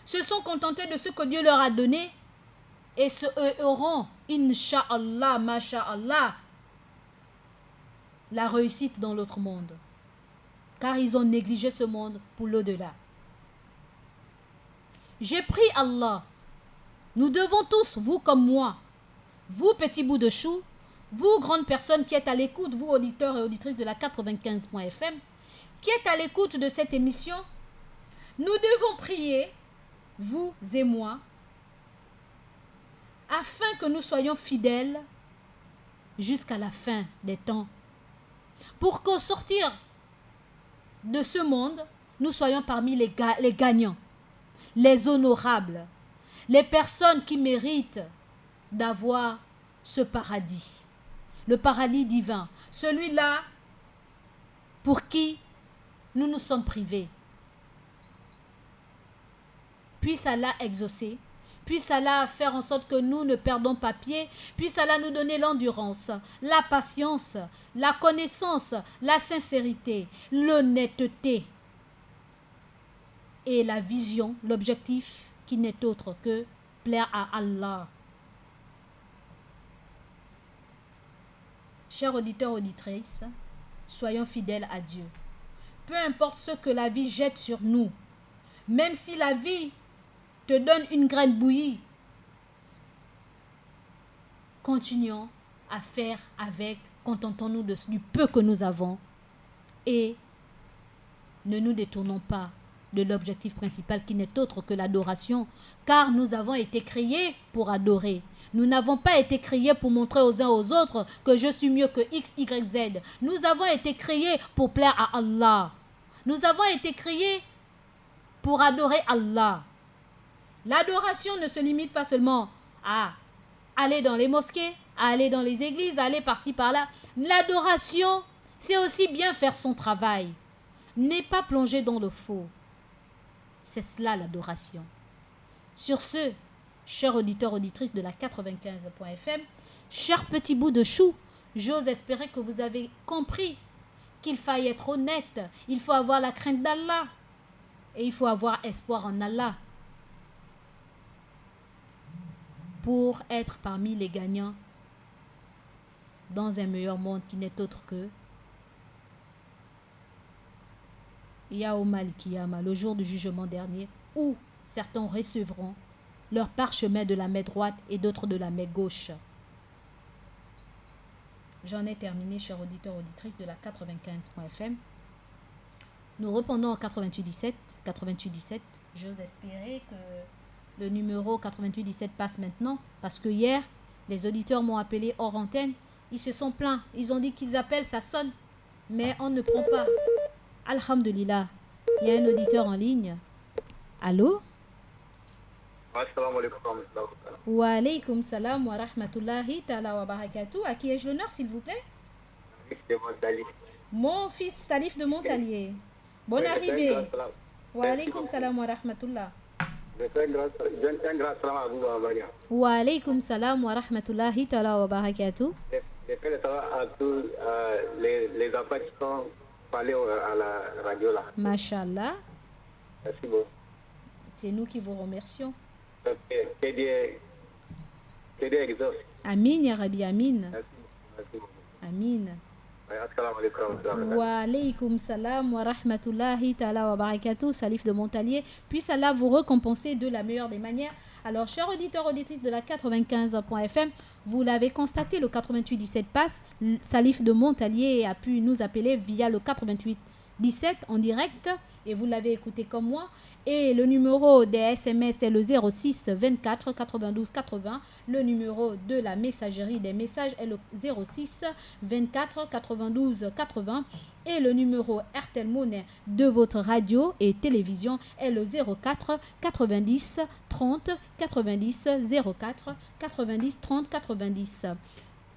se sont contentés de ce que Dieu leur a donné et auront, Inch'Allah, Masha'Allah, la réussite dans l'autre monde. Car ils ont négligé ce monde pour l'au-delà. J'ai prié Allah. Nous devons tous, vous comme moi, vous petits bouts de chou, vous grandes personnes qui êtes à l'écoute, vous auditeurs et auditrices de la 95.fm, qui êtes à l'écoute de cette émission, nous devons prier, vous et moi, afin que nous soyons fidèles jusqu'à la fin des temps. Pour qu'au sortir de ce monde, nous soyons parmi les gagnants, les honorables, les personnes qui méritent d'avoir ce paradis, le paradis divin, celui-là pour qui nous nous sommes privés. Puisse Allah exaucer, puisse Allah faire en sorte que nous ne perdons pas pied, puisse Allah nous donner l'endurance, la patience, la connaissance, la sincérité, l'honnêteté et la vision, l'objectif qui n'est autre que plaire à Allah. Chers auditeurs, auditrices, soyons fidèles à Dieu. Peu importe ce que la vie jette sur nous, même si la vie te donne une graine bouillie, continuons à faire avec, contentons-nous du peu que nous avons et ne nous détournons pas de l'objectif principal qui n'est autre que l'adoration, car nous avons été créés pour adorer. Nous n'avons pas été créés pour montrer aux uns aux autres que je suis mieux que X, Y, Z. Nous avons été créés pour plaire à Allah. Nous avons été créés pour adorer Allah. L'adoration ne se limite pas seulement à aller dans les mosquées, à aller dans les églises, à aller par-ci par-là. L'adoration, c'est aussi bien faire son travail. N'est pas plongé dans le faux. C'est cela l'adoration. Sur ce, chers auditeurs, auditrices de la 95.fm, chers petits bouts de chou, j'ose espérer que vous avez compris qu'il faille être honnête, il faut avoir la crainte d'Allah et il faut avoir espoir en Allah pour être parmi les gagnants dans un meilleur monde qui n'est autre que Yaoum al-Kiyama, le jour du jugement dernier, où certains recevront leur parchemin de la main droite et d'autres de la main gauche. J'en ai terminé, chers auditeurs et auditrices de la 95.fm. Nous répondons en 8817. 8817. J'ose espérer que le numéro 8817 passe maintenant, parce que hier, les auditeurs m'ont appelé hors antenne. Ils se sont plaints. Ils ont dit qu'ils appellent, ça sonne, mais on ne prend pas. Alhamdulillah, il y a un auditeur en ligne. Allô? Assalamu alaikum. Wa alaykum salam wa rahmatullahi ta'ala wa barakatuh. À qui ai-je l'honneur, s'il vous plaît? Mon fils Salif de Montalier. Bonne arrivée. Wa alaykum salam wa rahmatullah. Un grand salam à vous, Maria. Wa alaykum salam wa rahmatullahi ta'ala wa barakatuh. Je fais le salam à tous les enfants qui sont parlés à la radio là. Mashallah. Merci beaucoup. C'est nous qui vous remercions. Que Dieu exauce. Amin, ya Rabbi, amin. Merci beaucoup. Amin. Assalamu alaikum. Wa alaykum salam wa rahmatullahi ta'ala wa barakatuh. Salif de Montalier. Puisse Allah vous récompenser de la meilleure des manières. Alors, chers auditeurs, auditrices de la 95.fm, vous l'avez constaté, le 8817 passe. Salif de Montalier a pu nous appeler via le 8817 en direct. et vous l'avez écouté comme moi. Et le numéro des SMS est le 06 24 92 80. Le numéro de la messagerie des messages est le 06 24 92 80. Et le numéro RTL Monnaie de votre radio et télévision est le 04 90 30 90 04 90 30 90.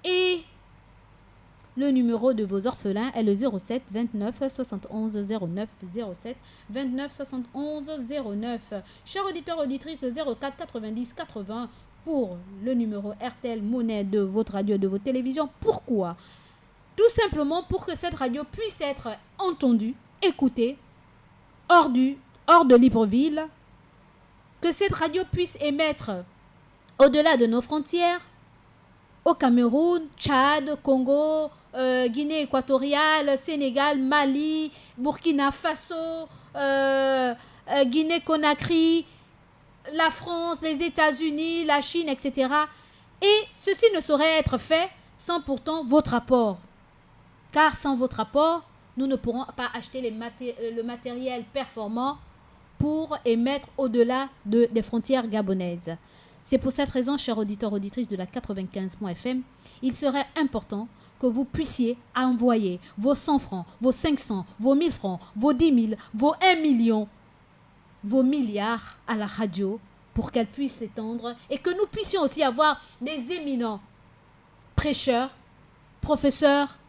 Et le numéro de vos orphelins est le 07 29 71 09 07 29 71 09. Chers auditeurs, auditrices, le 04 90 80 pour le numéro RTL Monnaie de votre radio et de votre télévision. Pourquoi? Tout simplement pour que cette radio puisse être entendue, écoutée, hors de Libreville, que cette radio puisse émettre au-delà de nos frontières, au Cameroun, Tchad, Congo, Guinée équatoriale, Sénégal, Mali, Burkina Faso, Guinée-Conakry, la France, les États-Unis, la Chine, etc. Et ceci ne saurait être fait sans pourtant votre apport. Car sans votre apport, nous ne pourrons pas acheter le matériel performant pour émettre au-delà des frontières gabonaises. C'est pour cette raison, chers auditeurs, auditrices de la 95.fm, il serait important que vous puissiez envoyer vos 100 francs, vos 500, vos 1000 francs, vos 10 000, vos 1 million, vos milliards à la radio pour qu'elle puisse s'étendre et que nous puissions aussi avoir des éminents prêcheurs, professeurs,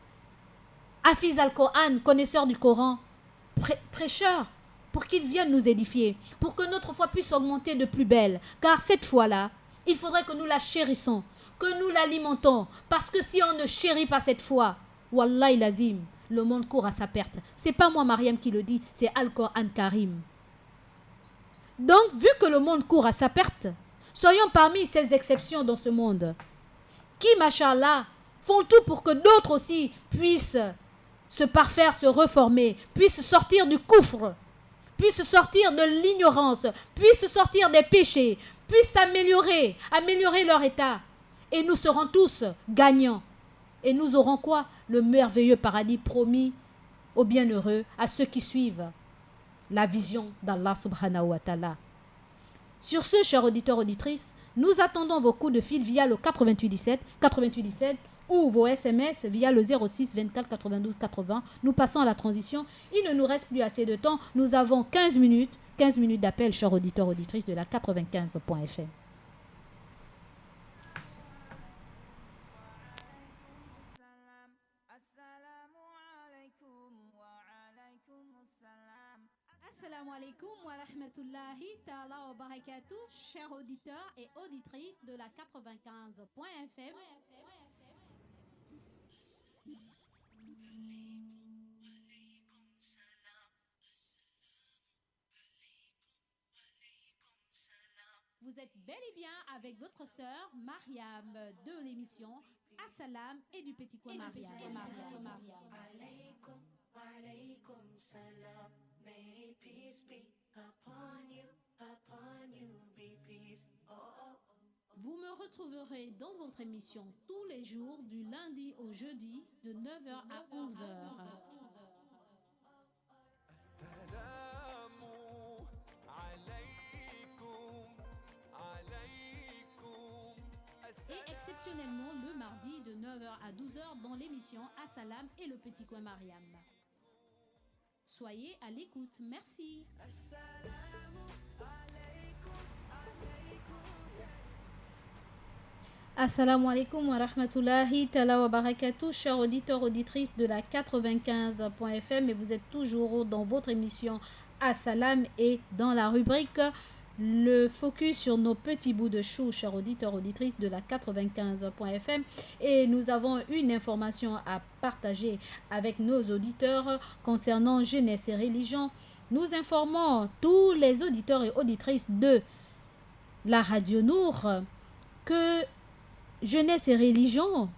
Hafiz al-Coran, connaisseurs du Coran, prêcheurs, pour qu'ils viennent nous édifier, pour que notre foi puisse augmenter de plus belle. Car cette foi-là, il faudrait que nous la chérissons, que nous l'alimentons. Parce que si on ne chérit pas cette foi, Wallahi lazim, le monde court à sa perte. C'est pas moi, Mariam, qui le dit, c'est Al-Qur'an Karim. Donc, vu que le monde court à sa perte, soyons parmi ces exceptions dans ce monde, qui, machallah, font tout pour que d'autres aussi puissent se parfaire, se reformer, puissent sortir du coufre, puissent sortir de l'ignorance, puissent sortir des péchés, puissent s'améliorer, améliorer leur état. Et nous serons tous gagnants. Et nous aurons quoi? Le merveilleux paradis promis aux bienheureux, à ceux qui suivent la vision d'Allah subhanahu wa ta'ala. Sur ce, chers auditeurs, auditrices, nous attendons vos coups de fil via le 88 17 ou vos SMS via le 06 24 92 80. Nous passons à la transition. Il ne nous reste plus assez de temps. Nous avons 15 minutes d'appel, chers auditeurs, auditrices de la 95.fm. Assalamu alaikum wa rahmatullahi ta'ala wa barakatuh, chers auditeurs et auditrices de la 95.fm. Vous êtes bel et bien avec votre sœur Mariam de l'émission Assalam et du petit coin Mariam. Alaykum salam. May peace be upon you, be peace. Oh, oh, oh. Vous me retrouverez dans votre émission tous les jours du lundi au jeudi de 9h à 11h. Et exceptionnellement le mardi de 9h à 12h dans l'émission Assalam et le petit coin Mariam. Soyez à l'écoute. Merci. Assalamu alaikum wa rahmatullahi ta'ala wa barakatuh, chers auditeurs, auditrices de la 95.fm, et vous êtes toujours dans votre émission Assalam et dans la rubrique le focus sur nos petits bouts de chou, chers auditeurs, auditrices de la 95.fm, et nous avons une information à partager avec nos auditeurs concernant jeunesse et religion. Nous informons tous les auditeurs et auditrices de la Radio Nour que Jeunesse et religion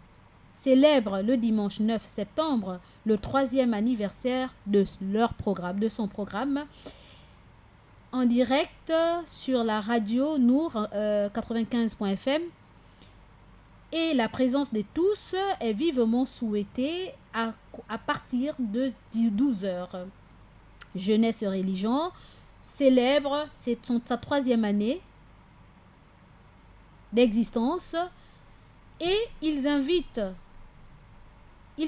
célèbre le dimanche 9 septembre le 3e anniversaire de leur programme, de son programme, en direct sur la radio Nour 95.fm, et la présence de tous est vivement souhaitée à partir de 12h. Jeunesse et Religion célèbre sa 3e année d'existence et ils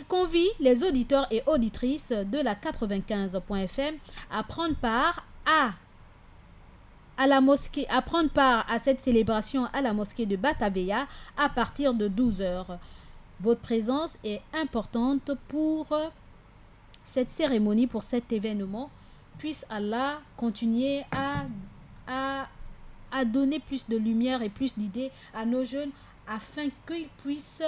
convient les auditeurs et auditrices de la 95.fm à prendre part à la mosquée, à prendre part à cette célébration à la mosquée de Bataveya à partir de 12h. Votre présence est importante pour cette cérémonie, pour cet événement. Puisse Allah continuer à donner plus de lumière et plus d'idées à nos jeunes afin qu'ils puissent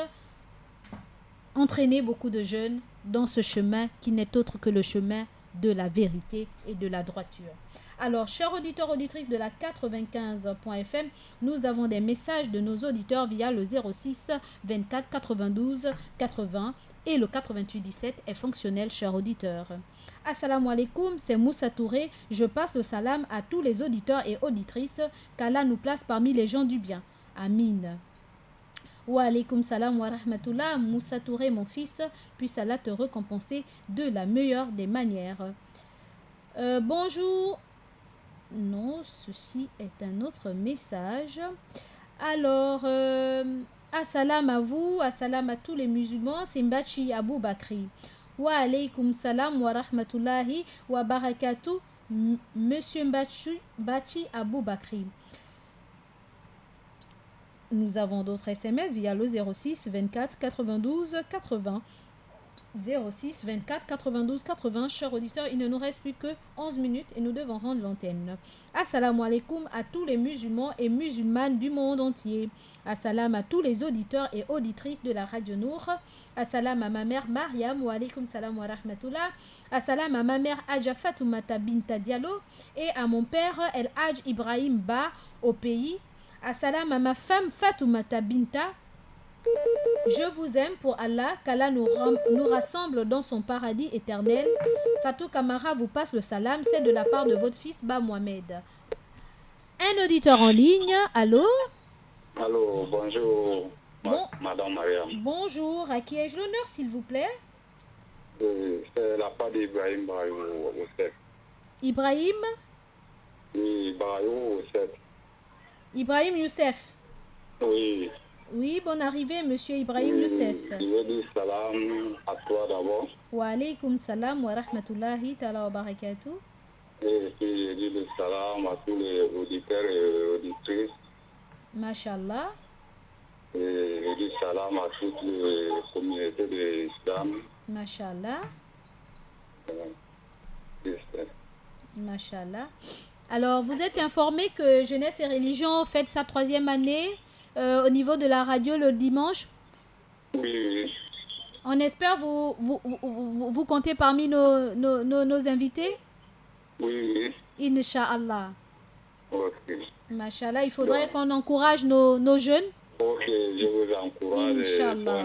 entraîner beaucoup de jeunes dans ce chemin qui n'est autre que le chemin de la vérité et de la droiture. Alors, chers auditeurs, auditrices de la 95.fm, nous avons des messages de nos auditeurs via le 06 24 92 80 et le 88 17 est fonctionnel, chers auditeurs. Assalamu alaikum, c'est Moussa Touré. Je passe le salam à tous les auditeurs et auditrices, qu'Allah nous place parmi les gens du bien. Amin. Wa alaikum salam wa rahmatullah. Moussa Touré, mon fils, puisse Allah te récompenser de la meilleure des manières. Bonjour. Non, ceci est un autre message. Alors, assalam à vous, assalam à tous les musulmans, c'est Mbachi Abou Bakri. Wa alaykum salam wa rahmatullahi wa barakatuh, Monsieur Mbachi Abou Bakri. Nous avons d'autres SMS via le 06 24 92 80. 06 24 92 80. Chers auditeurs, il ne nous reste plus que 11 minutes et nous devons rendre l'antenne. Assalamu alaikum à tous les musulmans et musulmanes du monde entier. Assalam à tous les auditeurs et auditrices de la Radio Nour. Assalam à ma mère Mariam. Wa alaikum salam wa rahmatullah. Assalam à ma mère Adja Fatoumata Binta Diallo et à mon père El Hadj Ibrahim Ba au pays. Assalam à ma femme Fatoumata Binta. Je vous aime pour Allah, qu'Allah nous rassemble dans son paradis éternel. Fatou Kamara vous passe le salam, c'est de la part de votre fils Ba Mohamed. Un auditeur en ligne, allô? Allô, bonjour, Madame Mariam. Bonjour, à qui ai-je l'honneur s'il vous plaît? C'est la part d'Ibrahim Barayou Youssef. Ibrahim? Oui, Barayou Youssef. Ibrahim Youssef? Oui. Oui, bonne arrivée, monsieur Ibrahim Youssef. Je veux dire salam à toi d'abord. Wa alaykum salam wa rahmatullahi ta'ala wa barakatuh. Et puis je dis le salam à tous les auditeurs et auditrices. Mashallah. Et je dis salam à toutes les communautés de l'islam. Mashallah. Yes. Mashallah. Alors, vous êtes informé que Jeunesse et Religion fête sa 3e année au niveau de la radio le dimanche? Oui. On espère vous comptez parmi nos invités? Oui. Inch'Allah. Ok. Mashallah, il faudrait qu'on encourage nos jeunes. Ok, je vous encourage. Inch'Allah.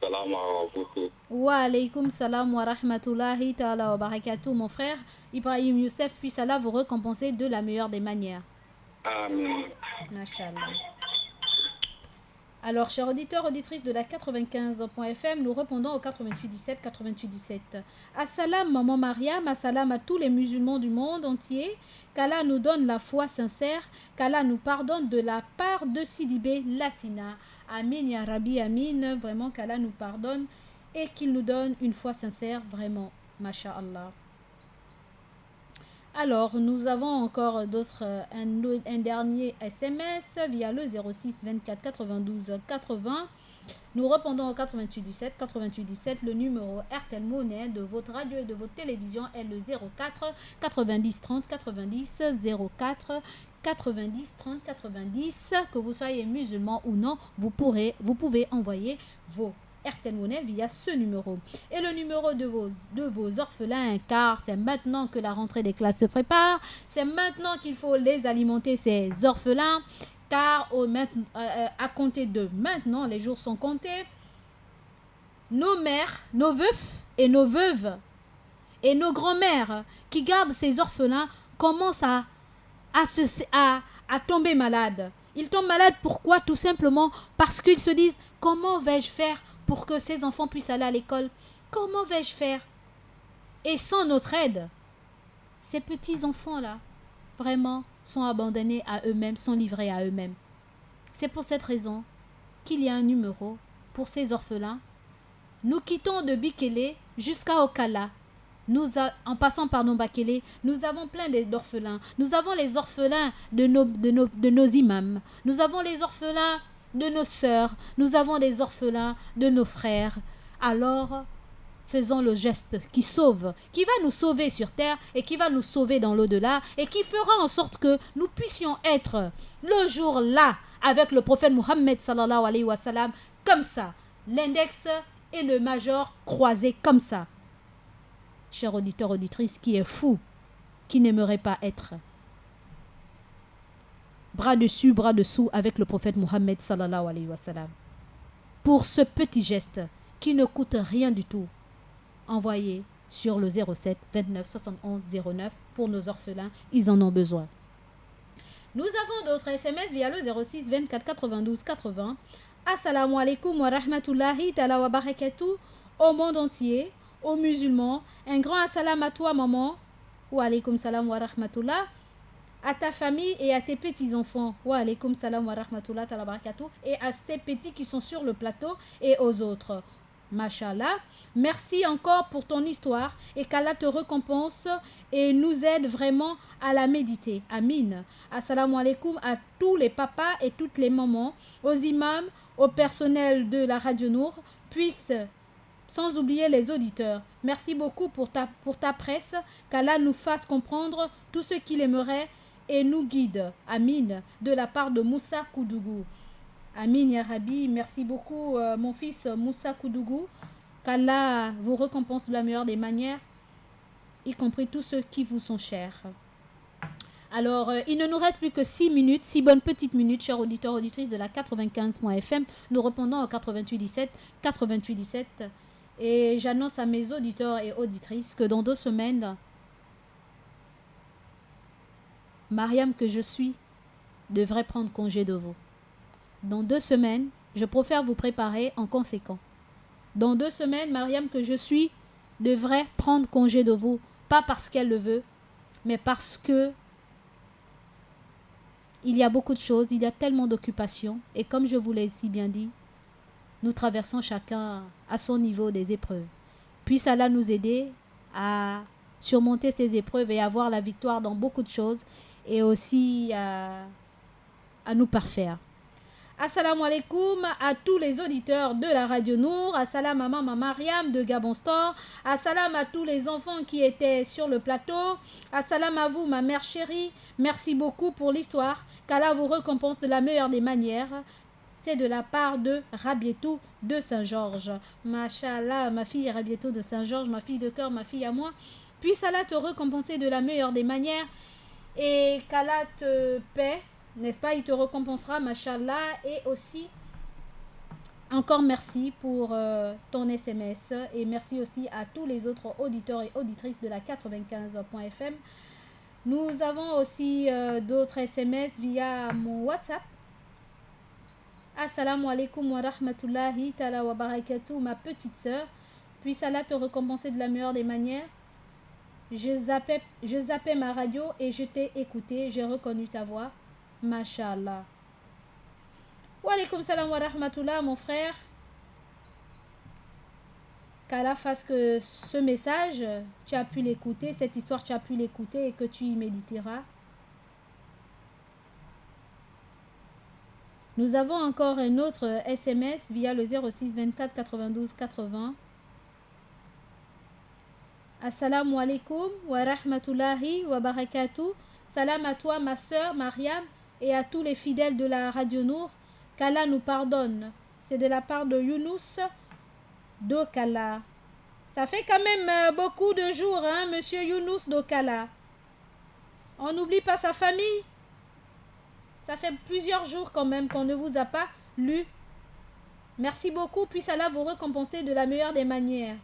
Salam à vous tous. Wa alaykum salam wa rahmatullahi ta'ala wa barakatuh, mon frère Ibrahim Youssef, puisse Allah vous récompenser de la meilleure des manières. Amen. Mashallah. Alors, chers auditeurs, auditrices de la 95.fm, nous répondons au 88 17 88 17. Assalam, maman Mariam, assalam à tous les musulmans du monde entier. Qu'Allah nous donne la foi sincère, qu'Allah nous pardonne de la part de Sidibé Lassina. Amin, ya Rabbi, amin. Vraiment, qu'Allah nous pardonne et qu'il nous donne une foi sincère, vraiment. Masha'Allah. Alors, nous avons encore un dernier SMS via le 06 24 92 80. Nous répondons au 88 17 88 17. Le numéro RTL Monnaie de votre radio et de votre télévision est le 04 90 30 90 04 90 30 90. Que vous soyez musulman ou non, vous pouvez envoyer vos RTL Monnaie via ce numéro. Et le numéro de vos orphelins, car c'est maintenant que la rentrée des classes se prépare, c'est maintenant qu'il faut les alimenter, ces orphelins, car à compter de maintenant, les jours sont comptés. Nos mères, nos veufs et nos veuves et nos grands-mères qui gardent ces orphelins commencent à tomber malades. Ils tombent malades, pourquoi? Tout simplement parce qu'ils se disent, comment vais-je faire pour que ces enfants puissent aller à l'école? Comment vais-je faire? Et sans notre aide, ces petits enfants-là, vraiment, sont abandonnés à eux-mêmes, sont livrés à eux-mêmes. C'est pour cette raison qu'il y a un numéro pour ces orphelins. Nous quittons de Bikele jusqu'à Okala. En passant par Nombakele, nous avons plein d'orphelins. Nous avons les orphelins de nos imams. Nous avons les orphelins de nos sœurs. Nous avons les orphelins de nos frères. Alors, faisons le geste qui sauve, qui va nous sauver sur terre et qui va nous sauver dans l'au-delà et qui fera en sorte que nous puissions être le jour là avec le prophète Mohammed sallallahu alayhi wa sallam, comme ça, l'index et le major croisés comme ça. Cher auditeur, auditrice, qui est fou, qui n'aimerait pas être bras dessus, bras dessous avec le prophète Mohammed sallallahu alayhi wa sallam. Pour ce petit geste qui ne coûte rien du tout, envoyez sur le 07 29 71 09 pour nos orphelins, ils en ont besoin. Nous avons d'autres SMS via le 06 24 92 80. Assalamu alaikum wa rahmatullahi ta'ala wa barakatuh au monde entier, aux musulmans. Un grand assalam à toi, maman. Wa alaikum salam wa rahmatullah. À ta famille et à tes petits-enfants. Wa alaikum salam wa rahmatullah ta'ala wa barakatuh. Et à tes petits qui sont sur le plateau et aux autres. Mashallah. Merci encore pour ton histoire et qu'Allah te récompense et nous aide vraiment à la méditer. Amin. Assalamu alaikum à tous les papas et toutes les mamans, aux imams, au personnel de la Radio Nour, puisse, sans oublier les auditeurs. Merci beaucoup pour ta presse, qu'Allah nous fasse comprendre tout ce qu'il aimerait et nous guide. Amin. De la part de Moussa Koudougou. Amin ya Rabbi, merci beaucoup mon fils Moussa Koudougou, qu'Allah vous récompense de la meilleure des manières, y compris tous ceux qui vous sont chers. Alors, il ne nous reste plus que 6 minutes, 6 bonnes petites minutes, chers auditeurs, auditrices de la 95.fm. Nous répondons au 88 17, et j'annonce à mes auditeurs et auditrices que dans 2 semaines, Mariam que je suis devrait prendre congé de vous. Dans 2 semaines, je préfère vous préparer en conséquent. Dans 2 semaines, Mariam que je suis devrait prendre congé de vous. Pas parce qu'elle le veut, mais parce que il y a beaucoup de choses, il y a tellement d'occupations. Et comme je vous l'ai si bien dit, nous traversons chacun à son niveau des épreuves. Puisse Allah nous aider à surmonter ces épreuves et avoir la victoire dans beaucoup de choses et aussi à nous parfaire. Assalamu alaikum à tous les auditeurs de la Radio Nour. Assalam à maman Mariam de Gabon Store. Assalam à tous les enfants qui étaient sur le plateau. Assalam à vous, ma mère chérie. Merci beaucoup pour l'histoire. Qu'Allah vous récompense de la meilleure des manières. C'est de la part de Rabietou de Saint-Georges. Mashallah, ma fille Rabietou de Saint-Georges, ma fille de cœur, ma fille à moi. Puisse Allah te récompenser de la meilleure des manières et qu'Allah te paie. N'est-ce pas? Il te récompensera, mashallah. Et aussi, encore merci pour ton SMS. Et merci aussi à tous les autres auditeurs et auditrices de la 95.fm. Nous avons aussi d'autres SMS via mon WhatsApp. Assalamu alaikum wa rahmatullahi ta'ala wa barakatuh, ma petite sœur. Puisse Allah te récompenser de la meilleure des manières. Je zappais ma radio et je t'ai écouté. J'ai reconnu ta voix. Mashallah. Wa alaikum salam wa rahmatullah, mon frère. Qu'Allah fasse que ce message, tu as pu l'écouter, cette histoire, tu as pu l'écouter et que tu y méditeras. Nous avons encore un autre SMS via le 06 24 92 80. Assalamu alaikum wa rahmatullahi wa barakatuh. Salam à toi, ma sœur Mariam, et à tous les fidèles de la Radio Nour. Qu'Allah nous pardonne. C'est de la part de Younous d'Okala. Ça fait quand même beaucoup de jours, hein, monsieur Younous d'Okala. On n'oublie pas sa famille. Ça fait plusieurs jours quand même qu'on ne vous a pas lu. Merci beaucoup. Puisse Allah vous récompenser de la meilleure des manières.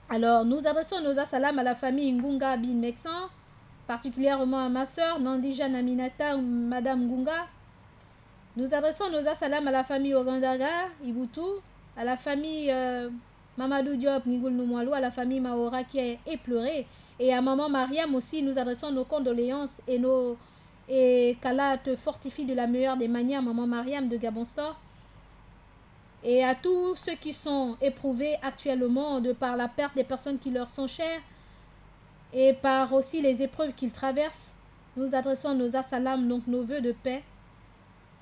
Alors, nous adressons nos assalams à la famille Ngunga bin Meksan, particulièrement à ma soeur Nandija Naminata, Madame Ngunga. Nous adressons nos assalams à la famille Ogandaga, Ibutu, à la famille Mamadou Diop, Ngigoul Noumoualou, à la famille Maora qui est éplorée. Et à maman Mariam aussi, nous adressons nos condoléances et qu'Allah te fortifie de la meilleure des manières, maman Mariam de Gabon Store. Et à tous ceux qui sont éprouvés actuellement de par la perte des personnes qui leur sont chères et par aussi les épreuves qu'ils traversent, nous adressons nos assalam, donc nos vœux de paix.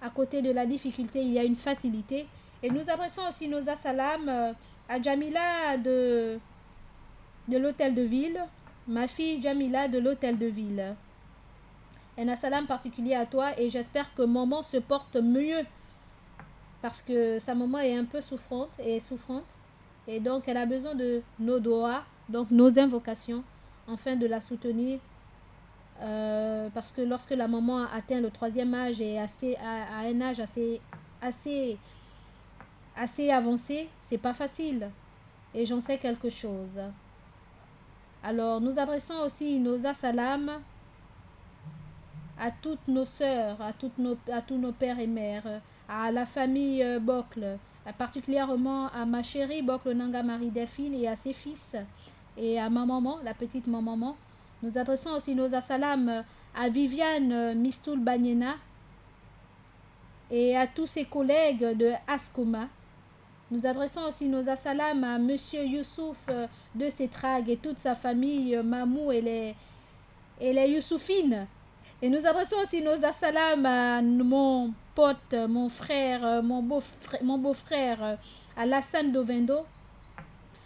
À côté de la difficulté, il y a une facilité. Et nous adressons aussi nos assalam à Jamila de l'hôtel de ville, ma fille Jamila de l'hôtel de ville. Un assalam particulier à toi et j'espère que maman se porte mieux parce que sa maman est un peu souffrante et donc elle a besoin de nos doigts, donc nos invocations, afin de la soutenir parce que lorsque la maman atteint le 3e âge et à un âge assez avancé, c'est pas facile et j'en sais quelque chose. Alors nous adressons aussi nos assalam à toutes nos sœurs, à tous nos pères et mères, à la famille Bocle, particulièrement à ma chérie Bocle Nanga Marie-Delphine et à ses fils, et à ma maman, la petite maman. Nous adressons aussi nos assalam à Viviane Mistoul Banyena et à tous ses collègues de Askoma. Nous adressons aussi nos assalam à Monsieur Youssouf de Setrag et toute sa famille, Mamou et les Youssoufines. Et nous adressons aussi nos assalam à mon pote, mon frère, mon beau-frère, Alassane Dovendo.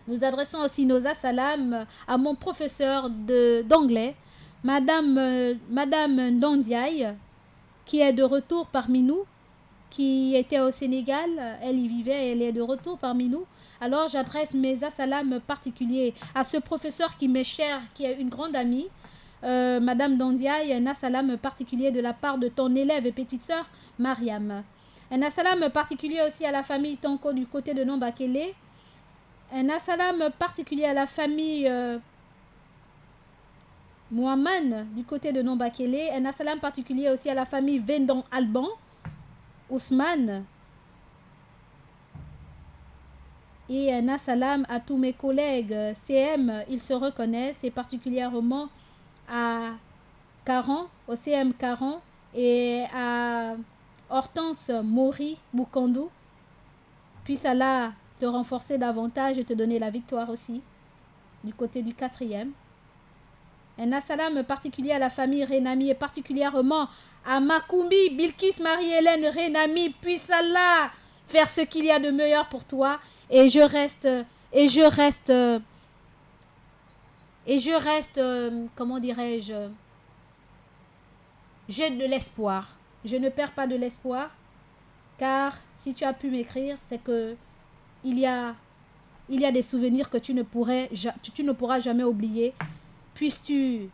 Nous adressons aussi nos assalam à mon professeur d'anglais, Madame Ndondiaye, qui est de retour parmi nous, qui était au Sénégal, elle y vivait, elle est de retour parmi nous. Alors j'adresse mes assalam particuliers à ce professeur qui m'est cher, qui est une grande amie, Madame Dondiaye, un assalam particulier de la part de ton élève et petite sœur, Mariam. Un assalam particulier aussi à la famille Tonko du côté de Nombakele. Un assalam particulier à la famille Mouaman du côté de Nombakele. Un assalam particulier aussi à la famille Vendon Alban, Ousmane. Et un assalam à tous mes collègues CM, ils se reconnaissent, et particulièrement à Caron, au CM Caron, et à Hortense Mori Boukandou. Puisse Allah te renforcer davantage et te donner la victoire aussi, du côté du 4e. Un assalam particulier à la famille Renami et particulièrement à Makoumbi, Bilkis, Marie-Hélène, Renami. Puisse Allah faire ce qu'il y a de meilleur pour toi. Et je reste, comment dirais-je, j'ai de l'espoir. Je ne perds pas de l'espoir, car si tu as pu m'écrire, c'est que il y a des souvenirs que tu ne pourras jamais oublier. Puisses-tu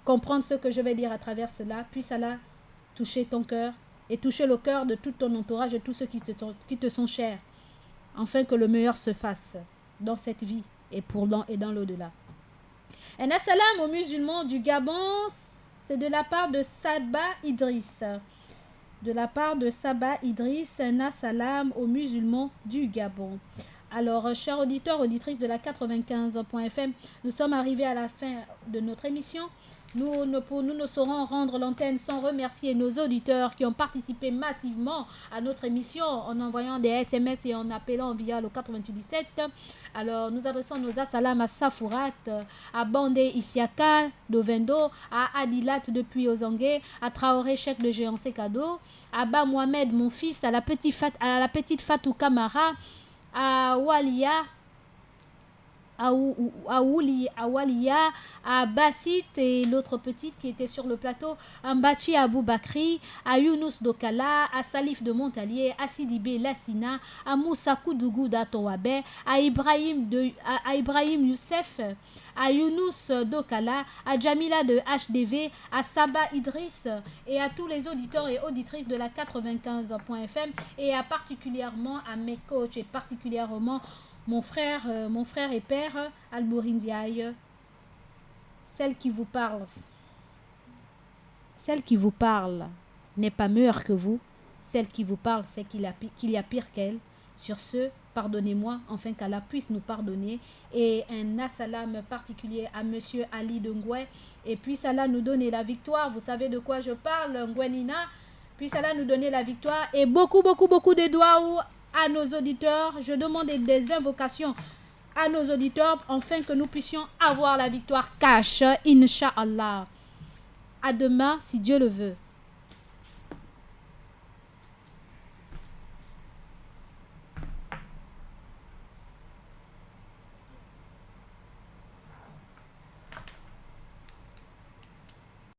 comprendre ce que je vais dire à travers cela, puisse Allah toucher ton cœur et toucher le cœur de tout ton entourage et tous ceux qui te sont chers, afin que le meilleur se fasse dans cette vie et dans l'au-delà. Un assalam aux musulmans du Gabon, c'est de la part de Saba Idriss. De la part de Saba Idriss, un assalam aux musulmans du Gabon. Alors, chers auditeurs, auditrices de la 95.fm, nous sommes arrivés à la fin de notre émission. Nous ne saurons rendre l'antenne sans remercier nos auditeurs qui ont participé massivement à notre émission en envoyant des SMS et en appelant via le 98.7. Alors, nous adressons nos assalam à Safourat, à Bandé Isiaka d'Ovendo, à Adilat depuis Ozangue, à Traoré Cheikh de Géant Sekado, à Ba Mohamed, mon fils, à la petite Fatou Kamara, à Walia, à Walia, à Bassit et l'autre petite qui était sur le plateau, à Mbachi Aboubakri, à Younous Dokala, à Salif de Montalier, à Sidibé Lassina, à Moussa Koudougou d'Atowabe, à Ibrahim Youssef, à Younous Dokala, à Jamila de HDV, à Saba Idriss et à tous les auditeurs et auditrices de la 95.fm et particulièrement à mes coachs et particulièrement mon frère et père, Albouri-Ndiaye, celle qui vous parle n'est pas meilleure que vous. Celle qui vous parle, c'est qu'il y a pire qu'elle. Sur ce, pardonnez-moi, afin qu'Allah puisse nous pardonner. Et un assalam particulier à Monsieur Ali de Ngoué. Et puisse Allah nous donner la victoire. Vous savez de quoi je parle, Ngouenina. Puisse Allah nous donner la victoire. Et beaucoup de doigts à nos auditeurs. Je demande des invocations à nos auditeurs, afin que nous puissions avoir la victoire cash, Inch'Allah. À demain, si Dieu le veut.